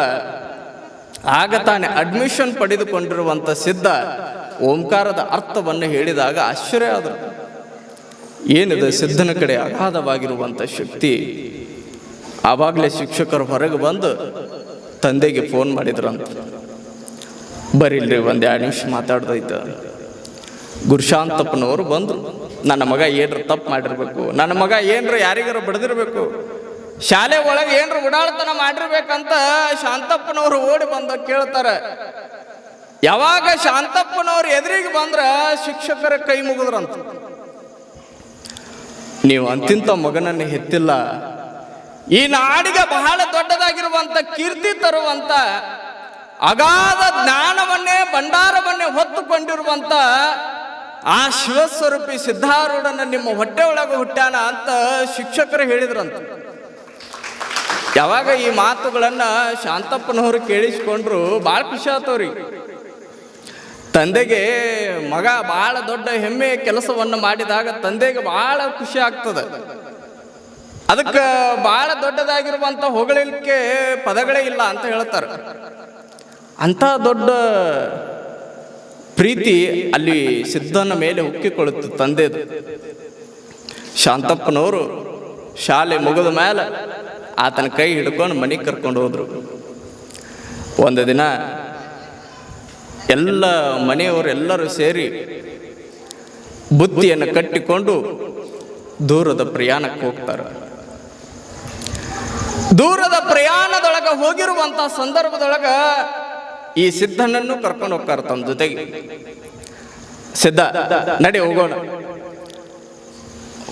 ಆಗ ತಾನೇ ಅಡ್ಮಿಷನ್ ಪಡೆದುಕೊಂಡಿರುವಂತ ಸಿದ್ಧ ಓಂಕಾರದ ಅರ್ಥವನ್ನು ಹೇಳಿದಾಗ ಆಶ್ಚರ್ಯ ಆದರು. ಏನಿದೆ ಸಿದ್ಧನ ಕಡೆ ಅಗಾಧವಾಗಿರುವಂತ ಶಕ್ತಿ. ಆವಾಗಲೇ ಶಿಕ್ಷಕರು ಹೊರಗೆ ಬಂದು ತಂದೆಗೆ ಫೋನ್ ಮಾಡಿದ್ರಂತ, ಬರೀಲ್ರಿ 1-2 ನಿಮಿಷ ಮಾತಾಡ್ದೈತ. ಗುರುಶಾಂತಪ್ಪನವರು ಬಂದರು. ನನ್ನ ಮಗ ಏನ್ರ ತಪ್ಪು ಮಾಡಿರ್ಬೇಕು, ನನ್ನ ಮಗ ಏನ್ರ ಯಾರಿಗಾರ ಬಡ್ದಿರ್ಬೇಕು, ಶಾಲೆ ಒಳಗೆ ಏನ್ರ ಉಡಾಳ್ತನ ಮಾಡಿರ್ಬೇಕಂತ ಶಾಂತಪ್ಪನವರು ಓಡಿ ಬಂದ ಕೇಳ್ತಾರೆ. ಯಾವಾಗ ಶಾಂತಪ್ಪನವ್ರು ಎದುರಿಗೆ ಬಂದ್ರ ಶಿಕ್ಷಕರ ಕೈ ಮುಗಿದ್ರಂತ. ನೀವು ಅಂತಿಂತ ಮಗನನ್ನು ಹೆತ್ತಿಲ್ಲ, ಈ ನಾಡಿಗೆ ಬಹಳ ದೊಡ್ಡದಾಗಿರುವಂತ ಕೀರ್ತಿ ತರುವಂತ ಅಗಾಧ ಜ್ಞಾನವನ್ನೇ ಭಂಡಾರವನ್ನೇ ಹೊತ್ತುಕೊಂಡಿರುವಂತ ಆ ಶಿವಸ್ವರೂಪಿ ಸಿದ್ಧಾರೂಢನ ನಿಮ್ಮ ಹೊಟ್ಟೆ ಒಳಗೆ ಹುಟ್ಟ್ಯಾನ ಅಂತ ಶಿಕ್ಷಕರು ಹೇಳಿದ್ರಂತ. ಯಾವಾಗ ಈ ಮಾತುಗಳನ್ನ ಶಾಂತಪ್ಪನವರು ಕೇಳಿಸ್ಕೊಂಡ್ರು ಭಾಳ ಖುಷಿ ಆತವ್ರಿ. ತಂದೆಗೆ ಮಗ ಬಹಳ ದೊಡ್ಡ ಹೆಮ್ಮೆಯ ಕೆಲಸವನ್ನು ಮಾಡಿದಾಗ ತಂದೆಗೆ ಬಹಳ ಖುಷಿ ಆಗ್ತದೆ. ಅದಕ್ಕೆ ಬಹಳ ದೊಡ್ಡದಾಗಿರುವಂತ ಹೊಗಳಿಕೆ ಪದಗಳೇ ಇಲ್ಲ ಅಂತ ಹೇಳ್ತಾರೆ. ಅಂತ ದೊಡ್ಡ ಪ್ರೀತಿ ಅಲ್ಲಿ ಸಿದ್ಧನ ಮೇಲೆ ಉಕ್ಕಿಕೊಳ್ಳುತ್ತೆ ತಂದೆದು. ಶಾಂತಪ್ಪನವರು ಶಾಲೆ ಮುಗಿದ ಮೇಲೆ ಆತನ ಕೈ ಹಿಡ್ಕೊಂಡು ಮನೆಗೆ ಕರ್ಕೊಂಡು ಹೋದ್ರು. ಒಂದು ದಿನ ಎಲ್ಲ ಮನೆಯವರೆಲ್ಲರೂ ಸೇರಿ ಬುತ್ತಿಯನ್ನು ಕಟ್ಟಿಕೊಂಡು ದೂರದ ಪ್ರಯಾಣಕ್ಕೆ ಹೋಗ್ತಾರೆ. ದೂರದ ಪ್ರಯಾಣದೊಳಗೆ ಹೋಗಿರುವಂತ ಸಂದರ್ಭದೊಳಗ ಈ ಸಿದ್ಧನನ್ನು ಕರ್ಕೊಂಡು ಹೋಗ್ತಾರೆ ತಮ್ಮ ಜೊತೆಗೆ. ಸಿದ್ಧ, ನಡಿ ಹೋಗೋಣ,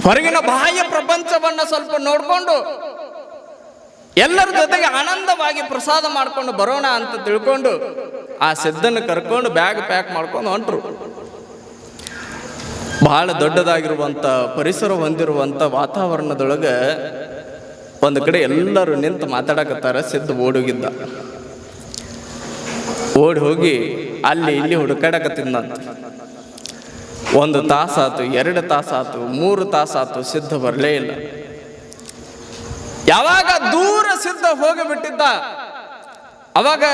ಹೊರಗಿನ ಬಾಹ್ಯ ಪ್ರಪಂಚವನ್ನ ಸ್ವಲ್ಪ ನೋಡ್ಕೊಂಡು ಎಲ್ಲರ ಜೊತೆಗೆ ಆನಂದವಾಗಿ ಪ್ರಸಾದ ಮಾಡ್ಕೊಂಡು ಬರೋಣ ಅಂತ ತಿಳ್ಕೊಂಡು ಆ ಸಿದ್ಧನ ಕರ್ಕೊಂಡು ಬ್ಯಾಗ್ ಪ್ಯಾಕ್ ಮಾಡ್ಕೊಂಡು ಹೊಂಟ್ರು. ಬಹಳ ದೊಡ್ಡದಾಗಿರುವಂತ ಪರಿಸರ ಹೊಂದಿರುವಂತ ವಾತಾವರಣದೊಳಗೆ ಒಂದು ಕಡೆ ಎಲ್ಲರೂ ನಿಂತು ಮಾತಾಡಕತ್ತಾರ. ಸಿದ್ಧ ಓಡೋಗಿದ್ದ. ಓಡಿ ಹೋಗಿ ಅಲ್ಲಿ ಇಲ್ಲಿ ಹುಡುಕಾಡಕತ್ತಿದ್ದಂತ. 1 ತಾಸಾತು, 2 ತಾಸಾತು, 3 ತಾಸಾತು, ಸಿದ್ಧ ಬರಲೇ ಇಲ್ಲ. ಯಾವಾಗ ದೂರ ಸಿದ್ಧ ಹೋಗಿಬಿಟ್ಟಿದ್ದ ಅವಾಗ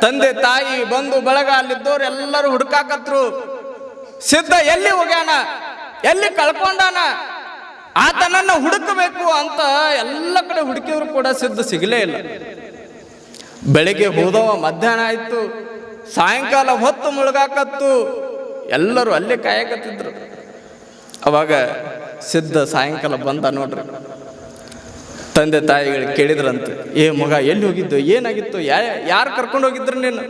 ತಂದೆ ತಾಯಿ ಬಂಧು ಬಳಗ ಅಲ್ಲಿದ್ದವ್ರು ಎಲ್ಲರೂ ಹುಡುಕಾಕತ್ರು. ಸಿದ್ಧ ಎಲ್ಲಿ ಹೋಗ್ಯಾನ, ಎಲ್ಲಿ ಕಳ್ಕೊಂಡಾನ, ಆತನನ್ನ ಹುಡುಕಬೇಕು ಅಂತ ಎಲ್ಲ ಕಡೆ ಹುಡುಕಿದ್ರು ಕೂಡ ಸಿದ್ಧ ಸಿಗಲೇ ಇಲ್ಲ. ಬೆಳಿಗ್ಗೆ ಹೋದವ ಮಧ್ಯಾಹ್ನ ಆಯ್ತು, ಸಾಯಂಕಾಲ ಹೊತ್ತು ಮುಳುಗಾಕತ್ತು, ಎಲ್ಲರೂ ಅಲ್ಲೇ ಕಾಯಕತ್ತಿದ್ರು. ಅವಾಗ ಸಿದ್ಧ ಸಾಯಂಕಾಲ ಬಂದ ನೋಡ್ರಿ. ತಂದೆ ತಾಯಿಗಳು ಕೇಳಿದ್ರಂತೆ, ಏ ಮಗ ಎಲ್ಲಿ ಹೋಗಿದ್ದು, ಏನಾಗಿತ್ತು, ಯಾರು ಕರ್ಕೊಂಡು ಹೋಗಿದ್ರು ನೀನು?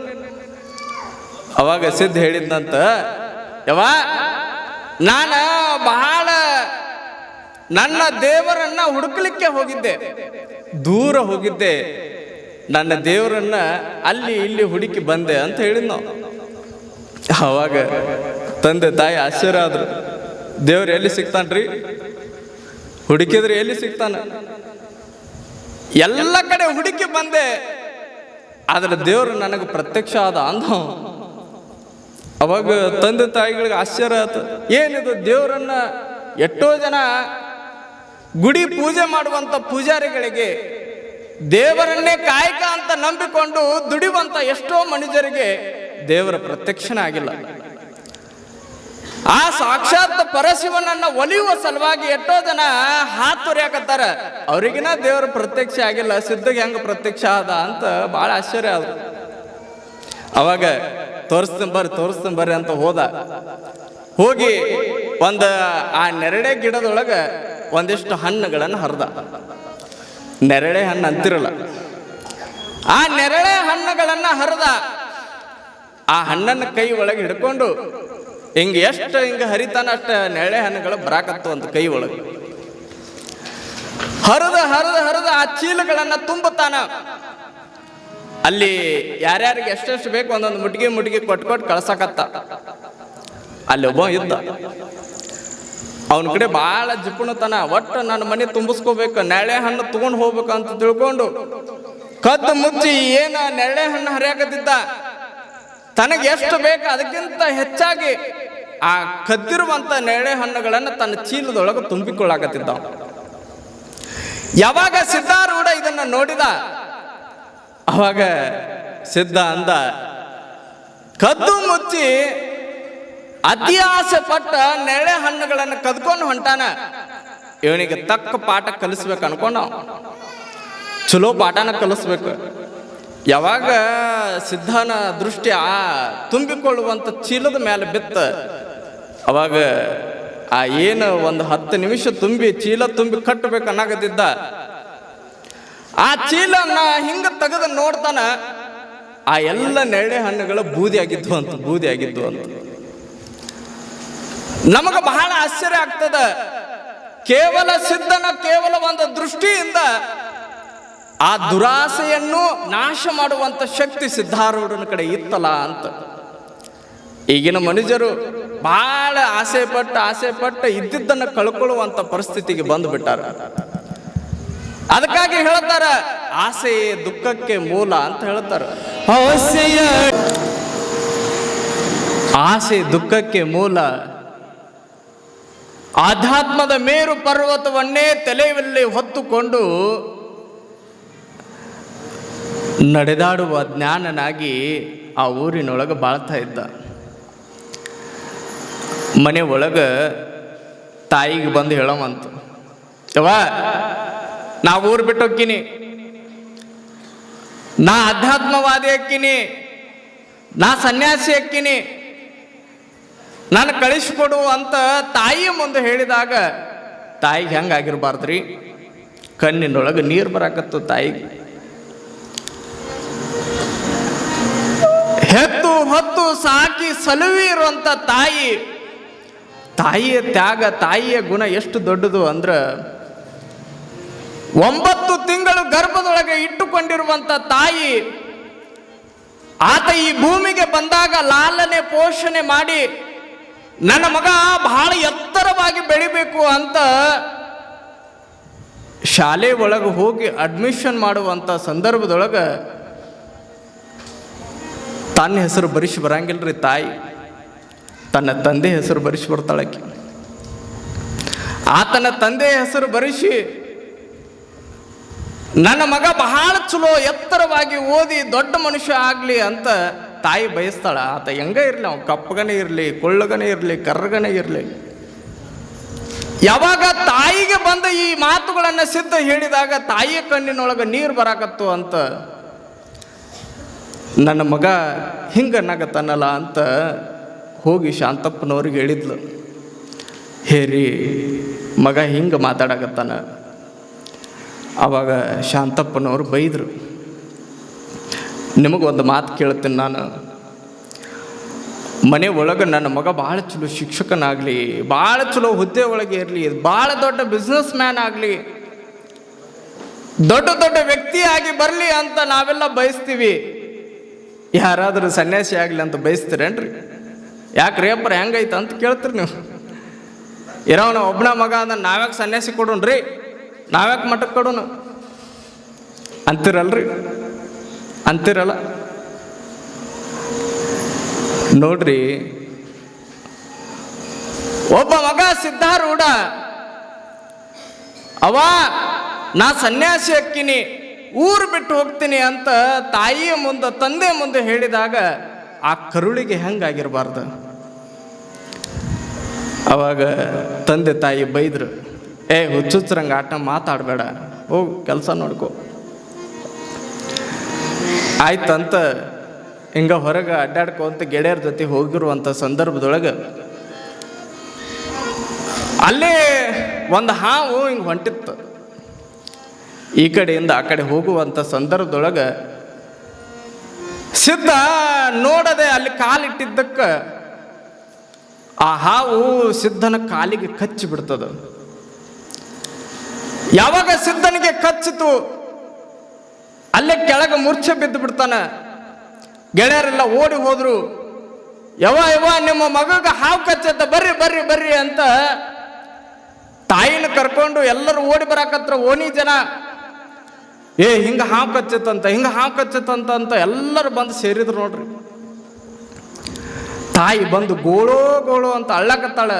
ಅವಾಗ ಸಿದ್ಧ ಹೇಳಿದ್ನಂತ, ಯವ್ವ ನಾನ ಬಹಳ ನನ್ನ ದೇವರನ್ನ ಹುಡುಕ್ಲಿಕ್ಕೆ ಹೋಗಿದ್ದೆ, ದೂರ ಹೋಗಿದ್ದೆ, ನನ್ನ ದೇವರನ್ನ ಅಲ್ಲಿ ಇಲ್ಲಿ ಹುಡುಕಿ ಬಂದೆ ಅಂತ ಹೇಳಿದ್ ನಾವು. ಅವಾಗ ತಂದೆ ತಾಯಿ ಆಶ್ಚರ್ಯ ಆದ್ರು. ದೇವ್ರು ಎಲ್ಲಿ ಸಿಗ್ತಾನ್ರಿ, ಹುಡುಕಿದ್ರೆ ಎಲ್ಲಿ ಸಿಗ್ತಾನ? ಎಲ್ಲ ಕಡೆ ಹುಡುಕಿ ಬಂದೆ, ಆದ್ರೆ ದೇವ್ರು ನನಗೆ ಪ್ರತ್ಯಕ್ಷ ಆದ ಅಂದ. ಅವಾಗ ತಂದೆ ತಾಯಿಗಳಿಗೆ ಆಶ್ಚರ್ಯ ಆಯ್ತು. ಏನಿದು, ದೇವರನ್ನ ಎಷ್ಟೋ ಜನ ಗುಡಿ ಪೂಜೆ ಮಾಡುವಂತ ಪೂಜಾರಿಗಳಿಗೆ, ದೇವರನ್ನೇ ಕಾಯಕ ಅಂತ ನಂಬಿಕೊಂಡು ದುಡಿಯುವಂತ ಎಷ್ಟೋ ಮನುಷ್ಯರಿಗೆ ದೇವರ ಪ್ರತ್ಯಕ್ಷನೇ ಆಗಿಲ್ಲ. ಆ ಸಾಕ್ಷಾತ್ ಪರಶಿವನನ್ನ ಒಲಿಯುವ ಸಲುವಾಗಿ ಎಷ್ಟೋ ಜನ ಹಾತೊರ್ಯಾಕತ್ತಾರ, ಅವ್ರಿಗಿನ ದೇವರ ಪ್ರತ್ಯಕ್ಷ ಆಗಿಲ್ಲ, ಸಿದ್ಧಗೆ ಹೆಂಗ ಪ್ರತ್ಯಕ್ಷ ಆದ ಅಂತ ಬಹಳ ಆಶ್ಚರ್ಯ ಆದ್ರು. ಅವಾಗ ತೋರಿಸ್ತೀನಿ ಬರ್ರಿ ಅಂತ ಹೋದ. ಹೋಗಿ ಆ ನೆರಳೆ ಗಿಡದೊಳಗ ಒಂದಿಷ್ಟು ಹಣ್ಣುಗಳನ್ನು ಹರಿದ. ನೆರಳೆ ಹಣ್ಣು ಅಂತಿರಲ್ಲ, ಆ ನೆರಳೆ ಹಣ್ಣುಗಳನ್ನ ಹರಿದ. ಆ ಹಣ್ಣನ್ನು ಕೈ ಒಳಗೆ ಹಿಡ್ಕೊಂಡು ಎಷ್ಟು ಹರಿತಾನ ಅಷ್ಟ ನೆರಳೆ ಹಣ್ಣುಗಳು ಬರಾಕತ್ತು ಅಂತ ಕೈ ಒಳಗೆ ಹರಿದ ಆ ಚೀಲಗಳನ್ನ ತುಂಬುತ್ತಾನ. ಅಲ್ಲಿ ಯಾರ್ಯಾರಿಗೆ ಎಷ್ಟೆಷ್ಟು ಬೇಕು ಒಂದೊಂದು ಮುಟ್ಟಿಗೆ ಕೊಟ್ಕೊಟ್ಟು ಕಳ್ಸಕತ್ತ. ಅಲ್ಲಿ ಒಬ್ಬ ಇದ್ದ, ಅವನ ಕಡೆ ಬಹಳ ಜಿಪುಣತನ. ಒಟ್ಟು ನನ್ನ ಮನೆ ತುಂಬಿಸ್ಕೋಬೇಕು, ನೆರಳೆ ಹಣ್ಣು ತಗೊಂಡು ಹೋಗ್ಬೇಕು ಅಂತ ತಿಳ್ಕೊಂಡು ಕದ್ದು ಮುಚ್ಚಿ ಏನ ನೆರಳೆ ಹಣ್ಣು ಹರಿಯಾಕತ್ತಿದ್ದ. ತನಗೆ ಎಷ್ಟು ಬೇಕು ಅದಕ್ಕಿಂತ ಹೆಚ್ಚಾಗಿ ಆ ಕದ್ದಿರುವಂತ ನೆರಳೆ ಹಣ್ಣುಗಳನ್ನು ತನ್ನ ಚೀಲದೊಳಗೆ ತುಂಬಿಕೊಳ್ಳಾಕತ್ತಿದ್ದ. ಯಾವಾಗ ಸಿದ್ಧಾರೂಢ ಇದನ್ನ ನೋಡಿದ, ಅವಾಗ ಸಿದ್ಧ ಅಂದ, ಕದ್ದು ಮುಚ್ಚಿ ಅತಿ ಆಸೆ ಪಟ್ಟ ನೆರಳೆ ಹಣ್ಣುಗಳನ್ನು ಕದ್ಕೊಂಡು ಹೊಂಟಾನ, ಇವನಿಗೆ ತಕ್ಕ ಪಾಠ ಕಲಿಸ್ಬೇಕು ಅನ್ಕೊಂಡ. ಚಲೋ ಪಾಠನ ಕಲಿಸ್ಬೇಕು. ಯಾವಾಗ ಸಿದ್ಧನ ದೃಷ್ಟಿ ಆ ತುಂಬಿಕೊಳ್ಳುವಂತ ಚೀಲದ ಮೇಲೆ ಬಿತ್ತ, ಅವಾಗ ಆ ಏನು ಒಂದು 10 ನಿಮಿಷ ಚೀಲ ತುಂಬಿ ಕಟ್ಟಬೇಕು ಅನ್ನಕತ್ತಿದ್ದ. ಆ ಚೀಲನ್ನ ಹಿಂಗ ತೆಗೆದು ನೋಡ್ತಾನ, ಆ ಎಲ್ಲ ನೆರಳೆ ಹಣ್ಣುಗಳು ಬೂದಿ ಆಗಿದ್ವು ಅಂತ ನಮಗೆ ಬಹಳ ಆಶ್ಚರ್ಯ ಆಗ್ತದ. ಕೇವಲ ಸಿದ್ಧನ ಕೇವಲ ಒಂದು ದೃಷ್ಟಿಯಿಂದ ಆ ದುರಾಸೆಯನ್ನು ನಾಶ ಮಾಡುವಂತ ಶಕ್ತಿ ಸಿದ್ಧಾರೂಢನ ಕಡೆ ಇತ್ತಲ್ಲ ಅಂತ. ಈಗಿನ ಮನುಷ್ಯರು ಬಹಳ ಆಸೆ ಪಟ್ಟು ಇದ್ದಿದ್ದನ್ನು ಕಳ್ಕೊಳ್ಳುವಂತ ಪರಿಸ್ಥಿತಿಗೆ ಬಂದು ಬಿಟ್ಟಾರ. ಅದಕ್ಕಾಗಿ ಹೇಳ್ತಾರ ಆಸೆಯೇ ದುಃಖಕ್ಕೆ ಮೂಲ ಅಂತ ಹೇಳ್ತಾರ. ಆಸೆ ದುಃಖಕ್ಕೆ ಮೂಲ. ಆಧ್ಯಾತ್ಮದ ಮೇರು ಪರ್ವತವನ್ನೇ ತಲೆಯಲ್ಲಿ ಹೊತ್ತುಕೊಂಡು ನಡೆದಾಡುವ ಜ್ಞಾನನಾಗಿ ಆ ಊರಿನೊಳಗೆ ಬಾಳ್ತಾ ಇದ್ದ. ಮನೆ ಒಳಗೆ ತಾಯಿಗೆ ಬಂದು ಹೇಳವಂತ, ಯವ್ವ ನಾ ಊರು ಬಿಟ್ಟು ಹೋಗ್ತೀನಿ, ನಾ ಅಧ್ಯಾತ್ಮವಾದಿ ಹಾಕಿನಿ, ನಾ ಸನ್ಯಾಸಿ ಹಾಕಿನಿ, ನಾನು ಕಳಿಸ್ಕೊಡು ಅಂತ ತಾಯಿಯ ಮುಂದೆ ಹೇಳಿದಾಗ ತಾಯಿಗೆ ಹೆಂಗಾಗಿರ್ಬಾರ್ದ್ರಿ? ಕಣ್ಣಿನೊಳಗೆ ನೀರು ಬರಾಕತ್ತು ತಾಯಿಗೆ. ಹೆತ್ತು ಹೊತ್ತು ಸಾಕಿ ಸಲುವಿ ಇರುವಂತ ತಾಯಿಯ ತ್ಯಾಗ, ತಾಯಿಯ ಗುಣ ಎಷ್ಟು ದೊಡ್ಡದು ಅಂದ್ರೆ 9 ತಿಂಗಳು ಗರ್ಭದೊಳಗೆ ಇಟ್ಟುಕೊಂಡಿರುವಂತ ತಾಯಿ ಆತ ಈ ಭೂಮಿಗೆ ಬಂದಾಗ ಲಾಲನೆ ಪೋಷಣೆ ಮಾಡಿ ನನ್ನ ಮಗ ಬಹಳ ಎತ್ತರವಾಗಿ ಬೆಳಿಬೇಕು ಅಂತ ಶಾಲೆ ಒಳಗೆ ಹೋಗಿ ಅಡ್ಮಿಷನ್ ಮಾಡುವಂತ ಸಂದರ್ಭದೊಳಗೆ ತನ್ನ ಹೆಸರು ಬರಿಸಿ ಬರಂಗಿಲ್ರಿ ತಾಯಿ, ತನ್ನ ತಂದೆ ಹೆಸರು ಬರಿಸಿ ಬರ್ತಾಳಕ್ಕೆ. ಆತನ ತಂದೆ ಹೆಸರು ಬರಿಸಿ ನನ್ನ ಮಗ ಬಹಳ ಚಲೋ ಎತ್ತರವಾಗಿ ಓದಿ ದೊಡ್ಡ ಮನುಷ್ಯ ಆಗ್ಲಿ ಅಂತ ತಾಯಿ ಬಯಸ್ತಾಳ. ಆತ ಹೆಂಗ ಇರ್ಲಿ, ಅವ ಕಪ್ಪಗನೇ ಇರಲಿ, ಕೊಳ್ಳಗನೇ ಇರಲಿ, ಕರ್ರಗನೇ ಇರಲಿ. ಯಾವಾಗ ತಾಯಿಗೆ ಬಂದ ಈ ಮಾತುಗಳನ್ನ ಸಿದ್ಧ ಹೇಳಿದಾಗ ತಾಯಿಯ ಕಣ್ಣಿನೊಳಗೆ ನೀರು ಬರಾಕತ್ತು ಅಂತ, ನನ್ನ ಮಗ ಹಿಂಗನ್ನಾಗತ್ತನ್ನಲ್ಲ ಅಂತ ಹೋಗಿ ಶಾಂತಪ್ಪನವ್ರಿಗೆ ಹೇಳಿದ್ಲು. ಹೇರಿ ಮಗ ಹಿಂಗೆ ಮಾತಾಡಕತ್ತಾನ. ಆವಾಗ ಶಾಂತಪ್ಪನವ್ರು ಬೈದರು, ನಿಮಗೊಂದು ಮಾತು ಕೇಳ್ತೀನಿ ನಾನು, ಮನೆ ಒಳಗೆ ನನ್ನ ಮಗ ಭಾಳ ಚಲೋ ಶಿಕ್ಷಕನಾಗಲಿ, ಭಾಳ ಚಲೋ ಹುದ್ದೆ ಒಳಗೆ ಇರಲಿ, ಭಾಳ ದೊಡ್ಡ ಬಿಸ್ನೆಸ್ ಮ್ಯಾನ್ ಆಗಲಿ, ದೊಡ್ಡ ದೊಡ್ಡ ವ್ಯಕ್ತಿಯಾಗಿ ಬರಲಿ ಅಂತ ನಾವೆಲ್ಲ ಬಯಸ್ತೀವಿ. ಯಾರಾದರೂ ಸನ್ಯಾಸಿ ಆಗಲಿ ಅಂತ ಬಯಸ್ತೀರೇನ್ರಿ? ಯಾಕ್ರಿ ಅಪ್ಪರ ಹೆಂಗೈತೆ ಅಂತ ಕೇಳ್ತೀರಿ ನೀವು. ಇರೋವನ ಒಬ್ಬನ ಮಗ ಅಂದ್ರೆ ನಾವ್ಯಾಕೆ ಸನ್ಯಾಸಿ ಕೊಡೋಣ್ರಿ, ನಾವ್ಯಾಕೆ ಮಠಕ್ಕೆ ಕೊಡೋಣ ಅಂತಿರಲ್ಲ ನೋಡ್ರಿ. ಒಬ್ಬ ಮಗ ಸಿದ್ಧಾರೂಢ ಅವ ನಾ ಸನ್ಯಾಸಿ ಹಾಕಿನಿ, ಊರು ಬಿಟ್ಟು ಹೋಗ್ತೀನಿ ಅಂತ ತಾಯಿಯ ಮುಂದೆ ತಂದೆ ಮುಂದೆ ಹೇಳಿದಾಗ ಆ ಕರುಳಿಗೆ ಹೆಂಗಾಗಿರ್ಬಾರ್ದು? ಅವಾಗ ತಂದೆ ತಾಯಿ ಬೈದ್ರು, ಹುಚ್ಚುಚ್ಚರಂಗೆ ಆಟ ಮಾತಾಡಬೇಡ, ಹೋಗು ಕೆಲಸ ನೋಡ್ಕೊ ಆಯ್ತಂತ ಹಿಂಗ ಹೊರಗೆ ಅಡ್ಡಾಡ್ಕೊಂತ ಗೆಳೆಯರ ಜೊತೆ ಹೋಗಿರುವಂಥ ಸಂದರ್ಭದೊಳಗೆ ಅಲ್ಲೇ ಒಂದು ಹಾವು ಹಿಂಗೆ ಹೊಂಟಿತ್ತು. ಈ ಕಡೆಯಿಂದ ಆ ಕಡೆ ಹೋಗುವಂಥ ಸಂದರ್ಭದೊಳಗೆ ಸಿದ್ಧ ನೋಡದೆ ಅಲ್ಲಿ ಕಾಲಿಟ್ಟಿದ್ದಕ್ಕೆ ಆ ಹಾವು ಸಿದ್ಧನ ಕಾಲಿಗೆ ಕಚ್ಚಿ ಬಿಡ್ತದ. ಯಾವಾಗ ಸಿದ್ಧನಿಗೆ ಕಚ್ಚಿತು ಅಲ್ಲೇ ಕೆಳಗೆ ಮೂರ್ಛೆ ಬಿದ್ದು ಬಿಡ್ತಾನ. ಗೆಳೆಯರೆಲ್ಲ ಓಡಿ ಹೋದ್ರು. ಯವ ನಿಮ್ಮ ಮಗಗೆ ಹಾವು ಕಚ್ಚತ್ತ, ಬರ್ರಿ ಅಂತ ತಾಯಿನ ಕರ್ಕೊಂಡು ಎಲ್ಲರೂ ಓಡಿ ಬರಾಕತ್ರ. ಓಣಿ ಜನ ಹಿಂಗ ಹಾವು ಕಚ್ಚತ್ತಂತ ಅಂತ ಎಲ್ಲರೂ ಬಂದು ಸೇರಿದ್ರು ನೋಡ್ರಿ. ತಾಯಿ ಬಂದು ಗೋಳೋ ಅಂತ ಅಳ್ಳಕತ್ತಾಳ.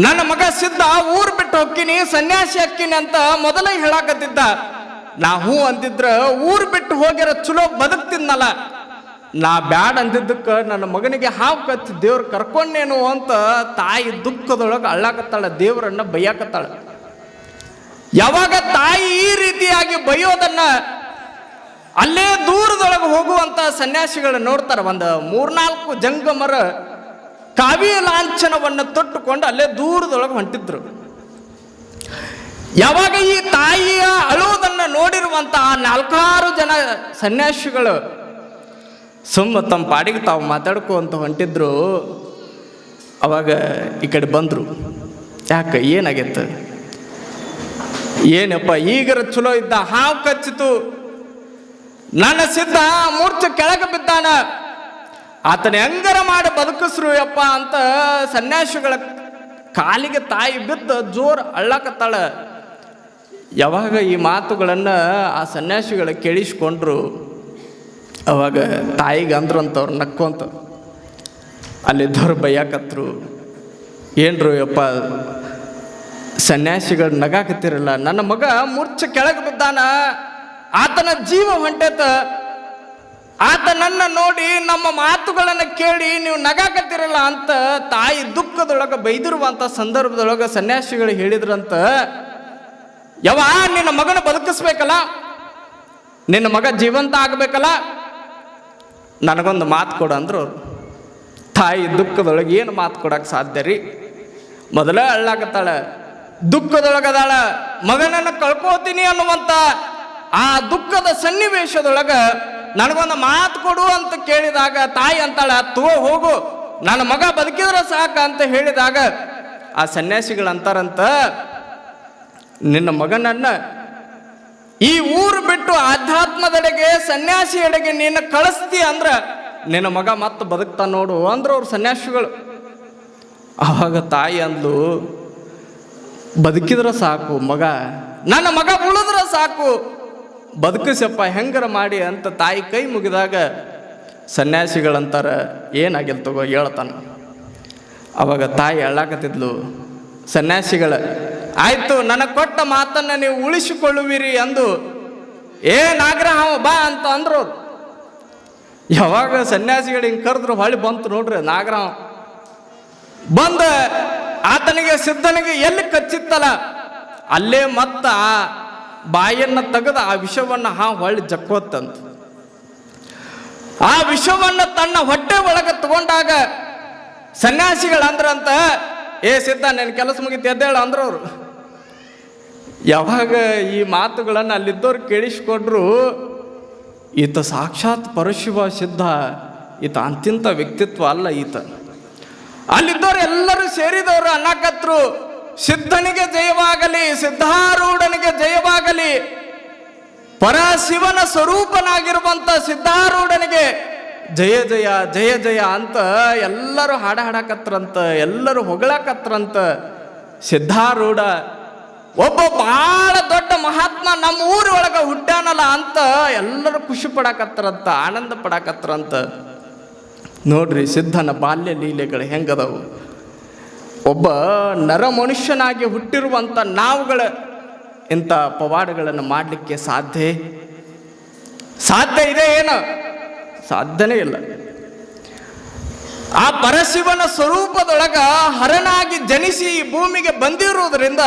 ನನ್ನ ಮಗ ಸಿದ್ಧ ಊರು ಬಿಟ್ಟು ಹೋಗ್ತೀನಿ, ಸನ್ಯಾಸಿ ಹಾಕಿನಿ ಅಂತ ಮೊದಲೇ ಹೇಳಾಕತ್ತಿದ್ದ. ನಾ ಹೂ ಅಂದಿದ್ರ ಊರು ಬಿಟ್ಟು ಹೋಗಿರೋ ಚಲೋ ಬದುಕ್ತಿದ್ನಲ್ಲ, ನಾ ಬ್ಯಾಡ್ ಅಂದಿದ್ದಕ್ಕೆ ನನ್ನ ಮಗನಿಗೆ ಹಾವು ಕಚ್ಚಿ ದೇವ್ರು ಕರ್ಕೊಂಡೇನು ಅಂತ ತಾಯಿ ದುಃಖದೊಳಗೆ ಅಳ್ಳಾಕತ್ತಾಳ, ದೇವರನ್ನ ಬೈಯಾಕತ್ತಾಳ. ಯಾವಾಗ ತಾಯಿ ಈ ರೀತಿಯಾಗಿ ಬೈಯೋದನ್ನ ಅಲ್ಲೇ ದೂರದೊಳಗೆ ಹೋಗುವಂತ ಸನ್ಯಾಸಿಗಳು ನೋಡ್ತಾರ. ಒಂದು 3-4 ಜಂಗಮರ ಕಾವ್ಯ ಲಾಂಛನವನ್ನು ತೊಟ್ಟುಕೊಂಡು ಅಲ್ಲೇ ದೂರದೊಳಗೆ ಹೊಂಟಿದ್ರು. ಯಾವಾಗ ಈ ತಾಯಿಯ ಅಳುವುದನ್ನು ನೋಡಿರುವಂತಹ 4 ಜನ ಸನ್ಯಾಸಿಗಳು ಸುಮ್ಮ ತಮ್ಮ ಪಾಡಿಗೆ ತಾವು ಮಾತಾಡ್ಕೊಂತ ಹೊಂಟಿದ್ರು. ಅವಾಗ ಈ ಕಡೆ ಬಂದರು. ಯಾಕೆ ಏನಾಗೈತೆ? ಏನಪ್ಪ ಈಗರ ಚಲೋ ಇದ್ದ, ಹಾವು ಕಚ್ಚಿತು, ನನ್ನ ಸಿದ್ಧ ಮೂರ್ಛೆ ಕೆಳಗೆ ಬಿದ್ದಾನ, ಆತನ ಹೆಂಗರ ಮಾಡಿ ಬದುಕಿಸ್ರು ಯಪ್ಪ ಅಂತ ಸನ್ಯಾಸಿಗಳ ಕಾಲಿಗೆ ತಾಯಿ ಬಿದ್ದ ಜೋರು ಅಳ್ಳಕತ್ತಾಳ. ಯಾವಾಗ ಈ ಮಾತುಗಳನ್ನು ಆ ಸನ್ಯಾಸಿಗಳು ಕೇಳಿಸ್ಕೊಂಡ್ರು, ಅವಾಗ ತಾಯಿಗೆ ಅಂದ್ರು ಅಂತವ್ರು ನಕ್ಕೊಂತ. ಅಲ್ಲಿದ್ದವ್ರು ಬೈಯಾಕತ್ರು. ಏನ್ರು ಯಪ್ಪ ಸನ್ಯಾಸಿಗಳು ನಗಾಕತ್ತಿರಲ್ಲ, ನನ್ನ ಮಗ ಮೂರ್ಛೆ ಕೆಳಗೆ ಬಿದ್ದಾನ, ಆತನ ಜೀವ ಹೊಂಟೇತ, ಆತನನ್ನ ನೋಡಿ ನಮ್ಮ ಮಾತುಗಳನ್ನು ಕೇಳಿ ನೀವು ನಗಾಕತ್ತಿರಲ್ಲ ಅಂತ ತಾಯಿ ದುಃಖದೊಳಗೆ ಬೈದಿರುವಂಥ ಸಂದರ್ಭದೊಳಗೆ ಸನ್ಯಾಸಿಗಳು ಹೇಳಿದ್ರಂತ, ಯಾವ ನಿನ್ನ ಮಗನ ಬದುಕಿಸ್ಬೇಕಲ್ಲ, ನಿನ್ನ ಮಗ ಜೀವಂತ ಆಗಬೇಕಲ್ಲ, ನನಗೊಂದು ಮಾತು ಕೊಡು ಅಂದ್ರು. ತಾಯಿ ದುಃಖದೊಳಗೆ ಏನು ಮಾತು ಕೊಡಕ್ಕೆ ಸಾಧ್ಯ ರೀ? ಮೊದಲೇ ಅಳ್ಳಾಕತ್ತಾಳ, ದುಃಖದೊಳಗದಾಳ, ಮಗನನ್ನು ಕಳ್ಕೋತೀನಿ ಅನ್ನುವಂಥ ಆ ದುಃಖದ ಸನ್ನಿವೇಶದೊಳಗೆ ನನಗೊಂದು ಮಾತು ಕೊಡು ಅಂತ ಕೇಳಿದಾಗ ತಾಯಿ ಅಂತಾಳ, ಹೋಗು, ನನ್ನ ಮಗ ಬದುಕಿದ್ರೆ ಸಾಕ ಅಂತ ಹೇಳಿದಾಗ ಆ ಸನ್ಯಾಸಿಗಳಂತಾರಂತ, ನಿನ್ನ ಮಗನನ್ನ ಈ ಊರು ಬಿಟ್ಟು ಆಧ್ಯಾತ್ಮದೆಡೆಗೆ ಸನ್ಯಾಸಿಯೆಡೆಗೆ ನೀನು ಕಳಿಸ್ತಿ ಅಂದ್ರೆ ನಿನ್ನ ಮಗ ಮತ್ತೆ ಬದುಕ್ತಾ ನೋಡು ಅಂದ್ರು ಅವ್ರು ಸನ್ಯಾಸಿಗಳು. ಆವಾಗ ತಾಯಿ ಅಂದ್ಲು, ಬದುಕಿದ್ರೆ ಸಾಕು ಮಗ, ನನ್ನ ಮಗ ಉಳಿದ್ರೆ ಸಾಕು, ಬದುಕಿಸಪ್ಪ ಹೆಂಗರ ಮಾಡಿ ಅಂತ ತಾಯಿ ಕೈ ಮುಗಿದಾಗ ಸನ್ಯಾಸಿಗಳಂತಾರ, ಏನಾಗಿಲ್ ತಗೋ ಹೇಳ್ತಾನ. ಅವಾಗ ತಾಯಿ ಅಳ್ಳಾಕತ್ತಿದ್ಲು. ಸನ್ಯಾಸಿಗಳ, ಆಯ್ತು ನನಗೆ ಕೊಟ್ಟ ಮಾತನ್ನು ನೀವು ಉಳಿಸಿಕೊಳ್ಳುವಿರಿ ಅಂದು, ನಾಗ್ರಹ ಬಾ ಅಂತ ಅಂದ್ರು. ಯಾವಾಗ ಸನ್ಯಾಸಿಗಳು ಹಿಂಗೆ ಕರೆದ್ರು ಹೊಳ್ಳಿ ಬಂತು ನೋಡ್ರಿ ನಾಗರಾವ್ ಬಂದ ಆತನಿಗೆ ಸಿದ್ಧನಿಗೆ ಎಲ್ಲಿ ಕಚ್ಚಿತ್ತಲ್ಲ ಅಲ್ಲೇ ಮತ್ತ ಆ ಬಾಯನ್ನು ತೆಗೆದು ಆ ವಿಷವನ್ನು ಹೊಳ್ಳಿ ಜಕ್ಕೋತ್ತಂತ. ಆ ವಿಷವನ್ನು ತನ್ನ ಹೊಟ್ಟೆ ಒಳಗೆ ತಗೊಂಡಾಗ ಸನ್ಯಾಸಿಗಳಂದ್ರಂತ, ಸಿದ್ಧ ನನ್ನ ಕೆಲಸ ಮುಗಿತು ಎದ್ದೇಳು ಅಂದ್ರವ್ರು. ಯಾವಾಗ ಈ ಮಾತುಗಳನ್ನು ಅಲ್ಲಿದ್ದವ್ರು ಕೇಳಿಸ್ಕೊಂಡ್ರು, ಈತ ಸಾಕ್ಷಾತ್ ಪರಶಿವ ಸಿದ್ಧ, ಈತ ಅಂತಿಂತ ವ್ಯಕ್ತಿತ್ವ ಅಲ್ಲ ಈತ. ಅಲ್ಲಿದ್ದವ್ರು ಎಲ್ಲರೂ ಸೇರಿದವರು ಅನ್ನಕತ್ರು, ಸಿದ್ಧನಿಗೆ ಜಯವಾಗಲಿ, ಸಿದ್ಧಾರೂಢನಿಗೆ ಜಯವಾಗಲಿ, ಪರಶಿವನ ಸ್ವರೂಪನಾಗಿರುವಂಥ ಸಿದ್ಧಾರೂಢನಿಗೆ ಜಯ ಜಯ ಜಯ ಜಯ ಅಂತ ಎಲ್ಲರೂ ಹಾಡಾಕತ್ರಂತ, ಎಲ್ಲರೂ ಹೊಗಳಕತ್ರಂತ. ಸಿದ್ಧಾರೂಢ ಒಬ್ಬ ಬಹಳ ದೊಡ್ಡ ಮಹಾತ್ಮ ನಮ್ಮ ಊರೊಳಗೆ ಹುಟ್ಟ್ಯಾನಲ್ಲ ಅಂತ ಎಲ್ಲರೂ ಖುಷಿ ಪಡಾಕತ್ರಂತ, ಆನಂದ ಪಡಾಕತ್ರಂತ. ನೋಡ್ರಿ ಸಿದ್ಧನ ಬಾಲ್ಯ ಲೀಲೆಗಳು ಹೆಂಗದವು. ಒಬ್ಬ ನರ ಮನುಷ್ಯನಾಗಿ ಹುಟ್ಟಿರುವಂಥ ನಾವುಗಳ ಇಂಥ ಪವಾಡಗಳನ್ನು ಮಾಡಲಿಕ್ಕೆ ಸಾಧ್ಯ ಇದೆ ಏನು? ಸಾಧ್ಯನೇ ಇಲ್ಲ. ಆ ಪರಶಿವನ ಸ್ವರೂಪದೊಳಗ ಹರನಾಗಿ ಜನಿಸಿ ಈ ಭೂಮಿಗೆ ಬಂದಿರುವುದರಿಂದ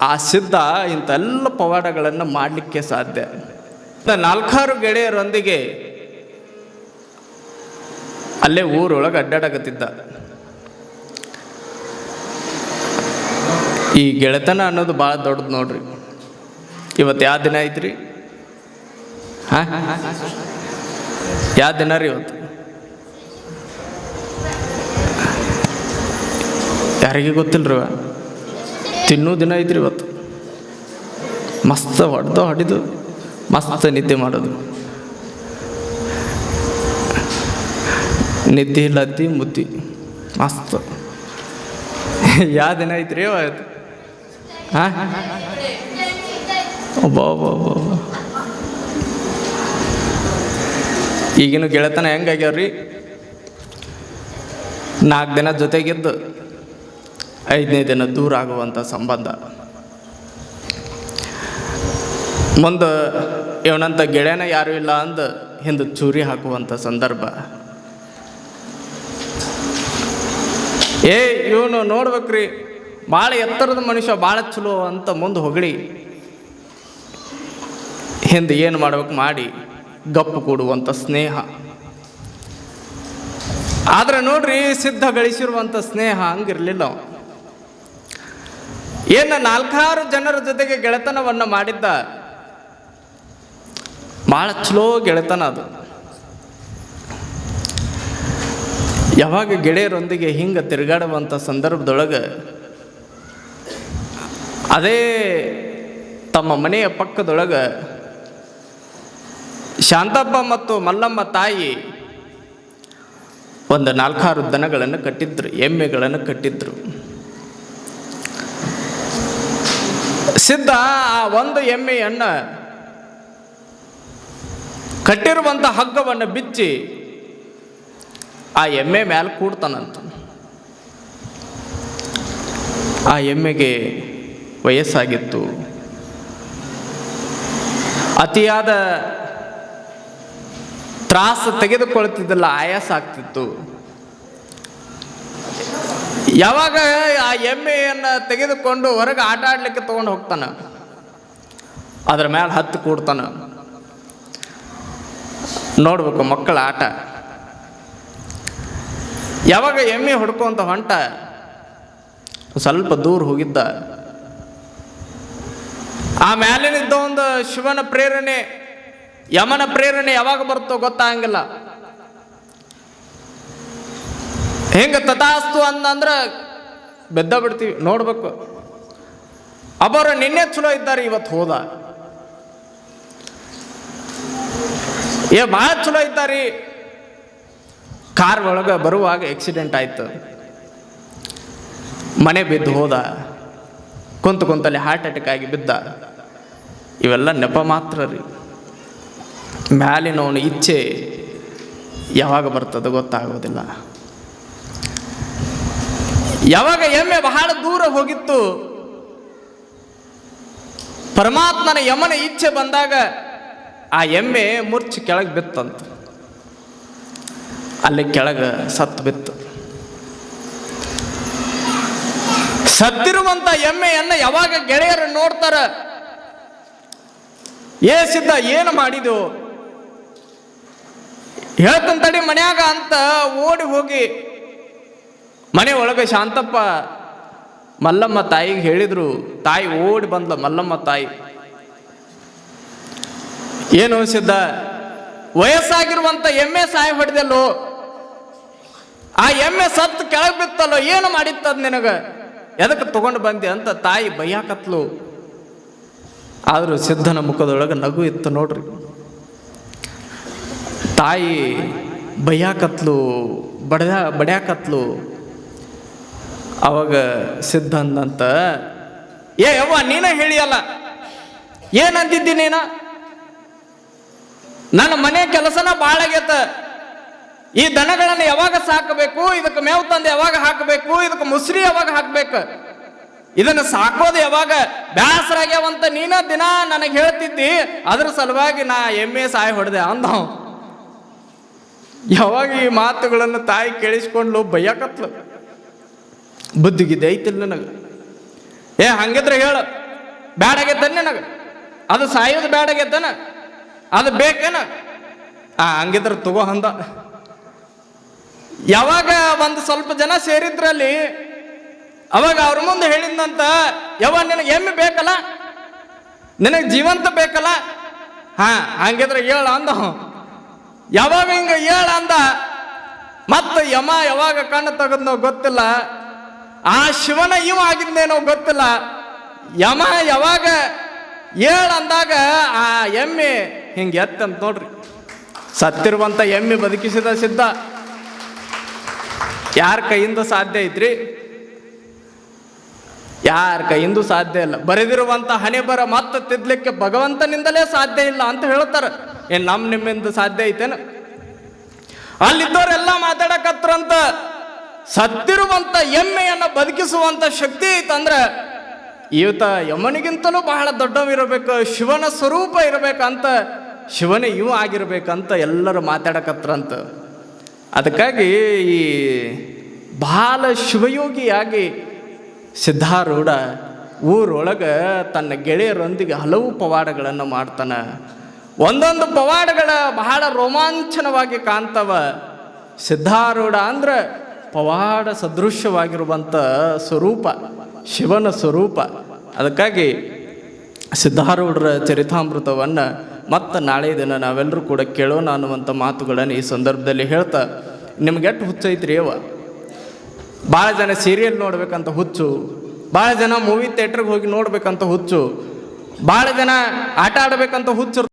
ಆ ಸಿದ್ಧ ಇಂಥೆಲ್ಲ ಪವಾಡಗಳನ್ನು ಮಾಡಲಿಕ್ಕೆ ಸಾಧ್ಯ. 4 ಗೆಳೆಯರೊಂದಿಗೆ ಅಲ್ಲೇ ಊರೊಳಗೆ ಅಡ್ಡಾಡಕತ್ತಿದ್ದ. ಈ ಗೆಳೆತನ ಅನ್ನೋದು ಭಾಳ ದೊಡ್ಡದು ನೋಡ್ರಿ. ಇವತ್ತು ಯಾವ ದಿನ ಐತ್ರಿ? ಯಾವ ದಿನ ರೀ ಇವತ್ತು? ಯಾರಿಗೆ ಗೊತ್ತಿಲ್ರಿ? ತಿನ್ನೋ ದಿನ ಐತ್ರಿ ಇವತ್ತು. ಮಸ್ತ್ ಹೊಡೆದು ಮಸ್ತ್ ನಿದ್ದೆ ಮಾಡೋದು, ನಿದ್ದೆ ಲದ್ದಿ ಮುದ್ದಿ ಮಸ್ತ್. ಯಾವ ದಿನ ಐತ್ರಿ ಇವತ್ತು? ಈಗಿನ ಗೆಳೆತನ ಹೆಂಗಾಗ್ಯಾವ್ರಿ? 4 ದಿನ ಜೊತೆಗಿದ್ದು 5ನೇ ದಿನ ದೂರ ಆಗುವಂಥ ಸಂಬಂಧ. ಮುಂದೆ ಇವನಂತ ಗೆಳೆಯನ ಯಾರೂ ಇಲ್ಲ ಅಂದು ಹಿಂದೆ ಚೂರಿ ಹಾಕುವಂಥ ಸಂದರ್ಭ. ಇವನು ನೋಡ್ಬೇಕ್ರಿ ಭಾಳ ಎತ್ತರದ ಮನುಷ್ಯ, ಭಾಳ ಚಲೋ ಅಂತ ಮುಂದೆ ಹೊಗಳಿ ಹಿಂದೆ ಏನು ಮಾಡ್ಬೇಕು ಮಾಡಿ ಗಪ್ಪು ಕೊಡುವಂಥ ಸ್ನೇಹ. ಆದರೆ ನೋಡ್ರಿ ಸಿದ್ಧ ಗಳಿಸಿರುವಂಥ ಸ್ನೇಹ ಹಂಗಿರಲಿಲ್ಲ. ಏನು 4-6 ಜನರ ಜೊತೆಗೆ ಗೆಳೆತನವನ್ನು ಮಾಡಿದ್ದ. ಭಾಳ ಚಲೋ ಗೆಳೆತನ ಅದು. ಯಾವಾಗ ಗೆಳೆಯರೊಂದಿಗೆ ಹಿಂಗೆ ತಿರುಗಾಡುವಂಥ ಸಂದರ್ಭದೊಳಗೆ ಅದೇ ತಮ್ಮ ಮನೆಯ ಪಕ್ಕದೊಳಗೆ ಶಾಂತಪ್ಪ ಮತ್ತು ಮಲ್ಲಮ್ಮ ತಾಯಿ ಒಂದು 4-6 ದನಗಳನ್ನು ಕಟ್ಟಿದ್ರು, ಎಮ್ಮೆಗಳನ್ನು ಕಟ್ಟಿದ್ರು. ಸಿದ್ಧ ಆ ಒಂದು ಎಮ್ಮೆಯನ್ನು ಕಟ್ಟಿರುವಂಥ ಹಗ್ಗವನ್ನು ಬಿಚ್ಚಿ ಆ ಎಮ್ಮೆ ಮೇಲೆ ಕೂಡ್ತಾನಂತ. ಆ ಎಮ್ಮೆಗೆ ವಯಸ್ಸಾಗಿತ್ತು, ಅತಿಯಾದ ತ್ರಾಸು ತೆಗೆದುಕೊಳ್ತಿದ್ದಿಲ್ಲ, ಆಯಾಸ ಆಗ್ತಿತ್ತು. ಯಾವಾಗ ಆ ಎಮ್ಮೆಯನ್ನು ತೆಗೆದುಕೊಂಡು ಹೊರಗೆ ಆಟ ಆಡ್ಲಿಕ್ಕೆ ತಗೊಂಡು ಹೋಗ್ತಾನ, ಅದರ ಮೇಲೆ ಹತ್ತು ಕೂಡ್ತಾನ. ನೋಡ್ಬೇಕು ಮಕ್ಕಳ ಆಟ. ಯಾವಾಗ ಎಮ್ಮೆ ಹೊಡ್ಕೊಂತ ಹೊಂಟ ಸ್ವಲ್ಪ ದೂರ ಹೋಗಿದ್ದ, ಆ ಮೇಲಿನಿದ್ದ ಒಂದು ಶಿವನ ಪ್ರೇರಣೆ, ಯಮನ ಪ್ರೇರಣೆ ಯಾವಾಗ ಬರುತ್ತೋ ಗೊತ್ತಾಗಂಗಿಲ್ಲ. ಹೆಂಗೆ ತಥಾಸ್ತು ಅಂತಂದ್ರೆ ಬೆದ್ದ ಬಿಡ್ತೀವಿ. ನೋಡ್ಬೇಕು, ಒಬ್ಬರು ನಿನ್ನೆ ಚಲೋ ಇದ್ದಾರೆ, ಇವತ್ತು ಹೋದ. ಭಾಳ ಚಲೋ ಇದ್ದಾರೆ, ಕಾರ್ ಒಳಗೆ ಬರುವಾಗ ಆಕ್ಸಿಡೆಂಟ್ ಆಯ್ತು, ಮನೆ ಬಿದ್ದು ಹೋದ, ಕುಂತಲ್ಲಿ ಹಾರ್ಟ್ ಅಟ್ಯಾಕ್ ಆಗಿ ಬಿದ್ದ. ಇವೆಲ್ಲ ನೆಪ ಮಾತ್ರ ರೀ. ಮ್ಯಾಲಿನವನು ಇಚ್ಛೆ ಯಾವಾಗ ಬರ್ತದೆ ಗೊತ್ತಾಗೋದಿಲ್ಲ. ಯಾವಾಗ ಎಮ್ಮೆ ಬಹಳ ದೂರ ಹೋಗಿತ್ತು, ಪರಮಾತ್ಮನ ಯಮನ ಇಚ್ಛೆ ಬಂದಾಗ ಆ ಎಮ್ಮೆ ಮುರ್ಚಿ ಕೆಳಗೆ ಬಿತ್ತಂತ. ಅಲ್ಲಿ ಕೆಳಗೆ ಸತ್ತು ಬಿತ್ತು. ಸತ್ತಿರುವಂತ ಎಮ್ಮೆಯನ್ನ ಯಾವಾಗ ಗೆಳೆಯರು ನೋಡ್ತಾರ, ಸಿದ್ಧ ಏನು ಮಾಡಿದು ಹೇಳ್ತಂತಡಿ ಮನ್ಯಾಗ ಅಂತ ಓಡಿ ಹೋಗಿ ಮನೆ ಒಳಗೆ ಶಾಂತಪ್ಪ ಮಲ್ಲಮ್ಮ ತಾಯಿಗೆ ಹೇಳಿದ್ರು. ತಾಯಿ ಓಡಿ ಬಂದ್ಲ, ಮಲ್ಲಮ್ಮ ತಾಯಿ. ಏನು ಸಿದ್ಧ, ವಯಸ್ಸಾಗಿರುವಂತ ಎಮ್ಮೆ ಸಾಯಿ ಹೊಡೆದಲ್ಲೋ, ಆ ಎಮ್ಮೆ ಸತ್ತು ಕೆಳಗೆ ಬಿತ್ತಲ್ಲೋ, ಏನು ಮಾಡಿತ್ತದ ನಿನಗ, ಎದಕ್ಕೆ ತಗೊಂಡು ಬಂದೆ ಅಂತ ತಾಯಿ ಬಯ್ಯಾಕತ್ಲು. ಆದರೂ ಸಿದ್ಧನ ಮುಖದೊಳಗೆ ನಗು ಇತ್ತು ನೋಡ್ರಿ. ತಾಯಿ ಬಯ್ಯಾಕತ್ಲು, ಬಡ್ಯಾಕತ್ಲು. ಅವಾಗ ಸಿದ್ಧ ಅಂದಂತ, ಯವ್ವ ನೀನೇ ಹೇಳಿಯಲ್ಲ, ಏನಂತಿದ್ದಿ ನೀನ, ನನ್ನ ಮನೆ ಕೆಲಸನ ಬಾಳಾಗೈತ, ಈ ದನಗಳನ್ನು ಯಾವಾಗ ಸಾಕಬೇಕು, ಇದಕ್ಕೆ ಮೇವು ತಂದು ಯಾವಾಗ ಹಾಕಬೇಕು, ಇದಕ್ಕೆ ಮುಸ್ರಿ ಯಾವಾಗ ಹಾಕ್ಬೇಕು, ಇದನ್ನು ಸಾಕೋದು ಯಾವಾಗ, ಬ್ಯಾಸರಾಗ್ಯಾವಂತ ನೀನ ದಿನ ನನಗೆ ಹೇಳ್ತಿದ್ದಿ, ಅದ್ರ ಸಲುವಾಗಿ ನಾ ಎಮ್ಮೆ ಸಾಯಿ ಹೊಡೆದೆ ಅಂದ. ಯಾವಾಗ ಈ ಮಾತುಗಳನ್ನು ತಾಯಿ ಕೇಳಿಸ್ಕೊಂಡ್ಲು ಬಯ್ಯಾಕತ್ಲು. ಬುದ್ಧಿಗಿದ್ದೆ ಐತಿಲ್ಲ ನನಗೆ, ಹಂಗಿದ್ರೆ ಹೇಳು, ಬ್ಯಾಡಾಗೈತನ ನನಗೆ, ಅದು ಸಾಯೋದು ಬ್ಯಾಡಾಗೈತನ, ಅದು ಬೇಕೇನ, ಹಂಗಿದ್ರೆ ತಗೋ ಅಂದ. ಯಾವಾಗ ಒಂದು ಸ್ವಲ್ಪ ಜನ ಸೇರಿದ್ರಲ್ಲಿ ಅವಾಗ ಅವ್ರ ಮುಂದೆ ಹೇಳಿದ್ನಂತ, ನಿನಗೆ ಎಮ್ಮೆ ಬೇಕಲ್ಲ, ನಿನಗೆ ಜೀವಂತ ಬೇಕಲ್ಲ, ಹಂಗಿದ್ರೆ ಹೇಳ ಅಂದ. ಯಾವಾಗ ಹಿಂಗ ಹೇಳ ಅಂದ, ಮತ್ತೆ ಯಮ ಯಾವಾಗ ಕಣ್ಣು ತೆಗೆದ್ನೋ ಗೊತ್ತಿಲ್ಲ, ಆ ಶಿವನ ಇವ ಆಗಿದ್ನೇನೋ ಗೊತ್ತಿಲ್ಲ. ಯಮ ಯಾವಾಗ ಹೇಳ ಅಂದಾಗ ಆ ಎಮ್ಮೆ ಹಿಂಗೆ ಎತ್ತಂತ ನೋಡ್ರಿ. ಸತ್ತಿರುವಂತ ಎಮ್ಮೆ ಬದುಕಿಸಿದ ಸಿದ್ಧ. ಯಾರ ಕೈಯಿಂದ ಸಾಧ್ಯ ಐತ್ರಿ? ಯಾರ ಕೈಯಿಂದ ಸಾಧ್ಯ ಇಲ್ಲ. ಬರೆದಿರುವಂತ ಹಣೆ ಬರ ಮತ್ತೆ ತಿದ್ಲಿಕ್ಕೆ ಭಗವಂತನಿಂದಲೇ ಸಾಧ್ಯ ಇಲ್ಲ ಅಂತ ಹೇಳ್ತಾರೆ. ನಿಮ್ಮಿಂದ ಸಾಧ್ಯ ಐತೇನ? ಅಲ್ಲಿದ್ದವರೆಲ್ಲ ಮಾತಾಡಕತ್ರಂತ, ಸತ್ತಿರುವಂತ ಎಮ್ಮೆಯನ್ನ ಬದುಕಿಸುವಂತ ಶಕ್ತಿ ಐತಂದ್ರೆ ಇವತ್ತ ಯಮನಿಗಿಂತಲೂ ಬಹಳ ದೊಡ್ಡವಿರಬೇಕು, ಶಿವನ ಸ್ವರೂಪ ಇರಬೇಕಂತ, ಶಿವನೇ ಇವು ಆಗಿರ್ಬೇಕಂತ ಎಲ್ಲರೂ ಮಾತಾಡಕತ್ರಂತ. ಅದಕ್ಕಾಗಿ ಈ ಬಹಳ ಶಿವಯೋಗಿಯಾಗಿ ಸಿದ್ಧಾರೂಢ ಊರೊಳಗೆ ತನ್ನ ಗೆಳೆಯರೊಂದಿಗೆ ಹಲವು ಪವಾಡಗಳನ್ನು ಮಾಡ್ತಾನೆ. ಒಂದೊಂದು ಪವಾಡಗಳ ಬಹಳ ರೋಮಾಂಚನವಾಗಿ ಕಾಣ್ತವ. ಸಿದ್ಧಾರೂಢ ಅಂದ್ರೆ ಪವಾಡ ಸದೃಶ್ಯವಾಗಿರುವಂಥ ಸ್ವರೂಪ. ಶಿವನ ಸ್ವರೂಪ. ಅದಕ್ಕಾಗಿ ಸಿದ್ಧಾರೂಢರ ಚರಿತಾಮೃತವನ್ನು ಮತ್ತು ನಾಳೆ ದಿನ ನಾವೆಲ್ಲರೂ ಕೂಡ ಕೇಳೋಣ ಅನ್ನುವಂಥ ಮಾತುಗಳನ್ನು ಈ ಸಂದರ್ಭದಲ್ಲಿ ಹೇಳ್ತಾ, ನಿಮ್ಗೆ ಎಷ್ಟು ಹುಚ್ಚೈತ್ರಿ ಅವ. ಭಾಳ ಜನ ಸೀರಿಯಲ್ ನೋಡ್ಬೇಕಂತ ಹುಚ್ಚು, ಭಾಳ ಜನ ಮೂವಿ ಥಿಯೇಟ್ರಿಗೆ ಹೋಗಿ ನೋಡ್ಬೇಕಂತ ಹುಚ್ಚು, ಭಾಳ ಜನ ಆಟ ಆಡ್ಬೇಕಂತ ಹುಚ್ಚು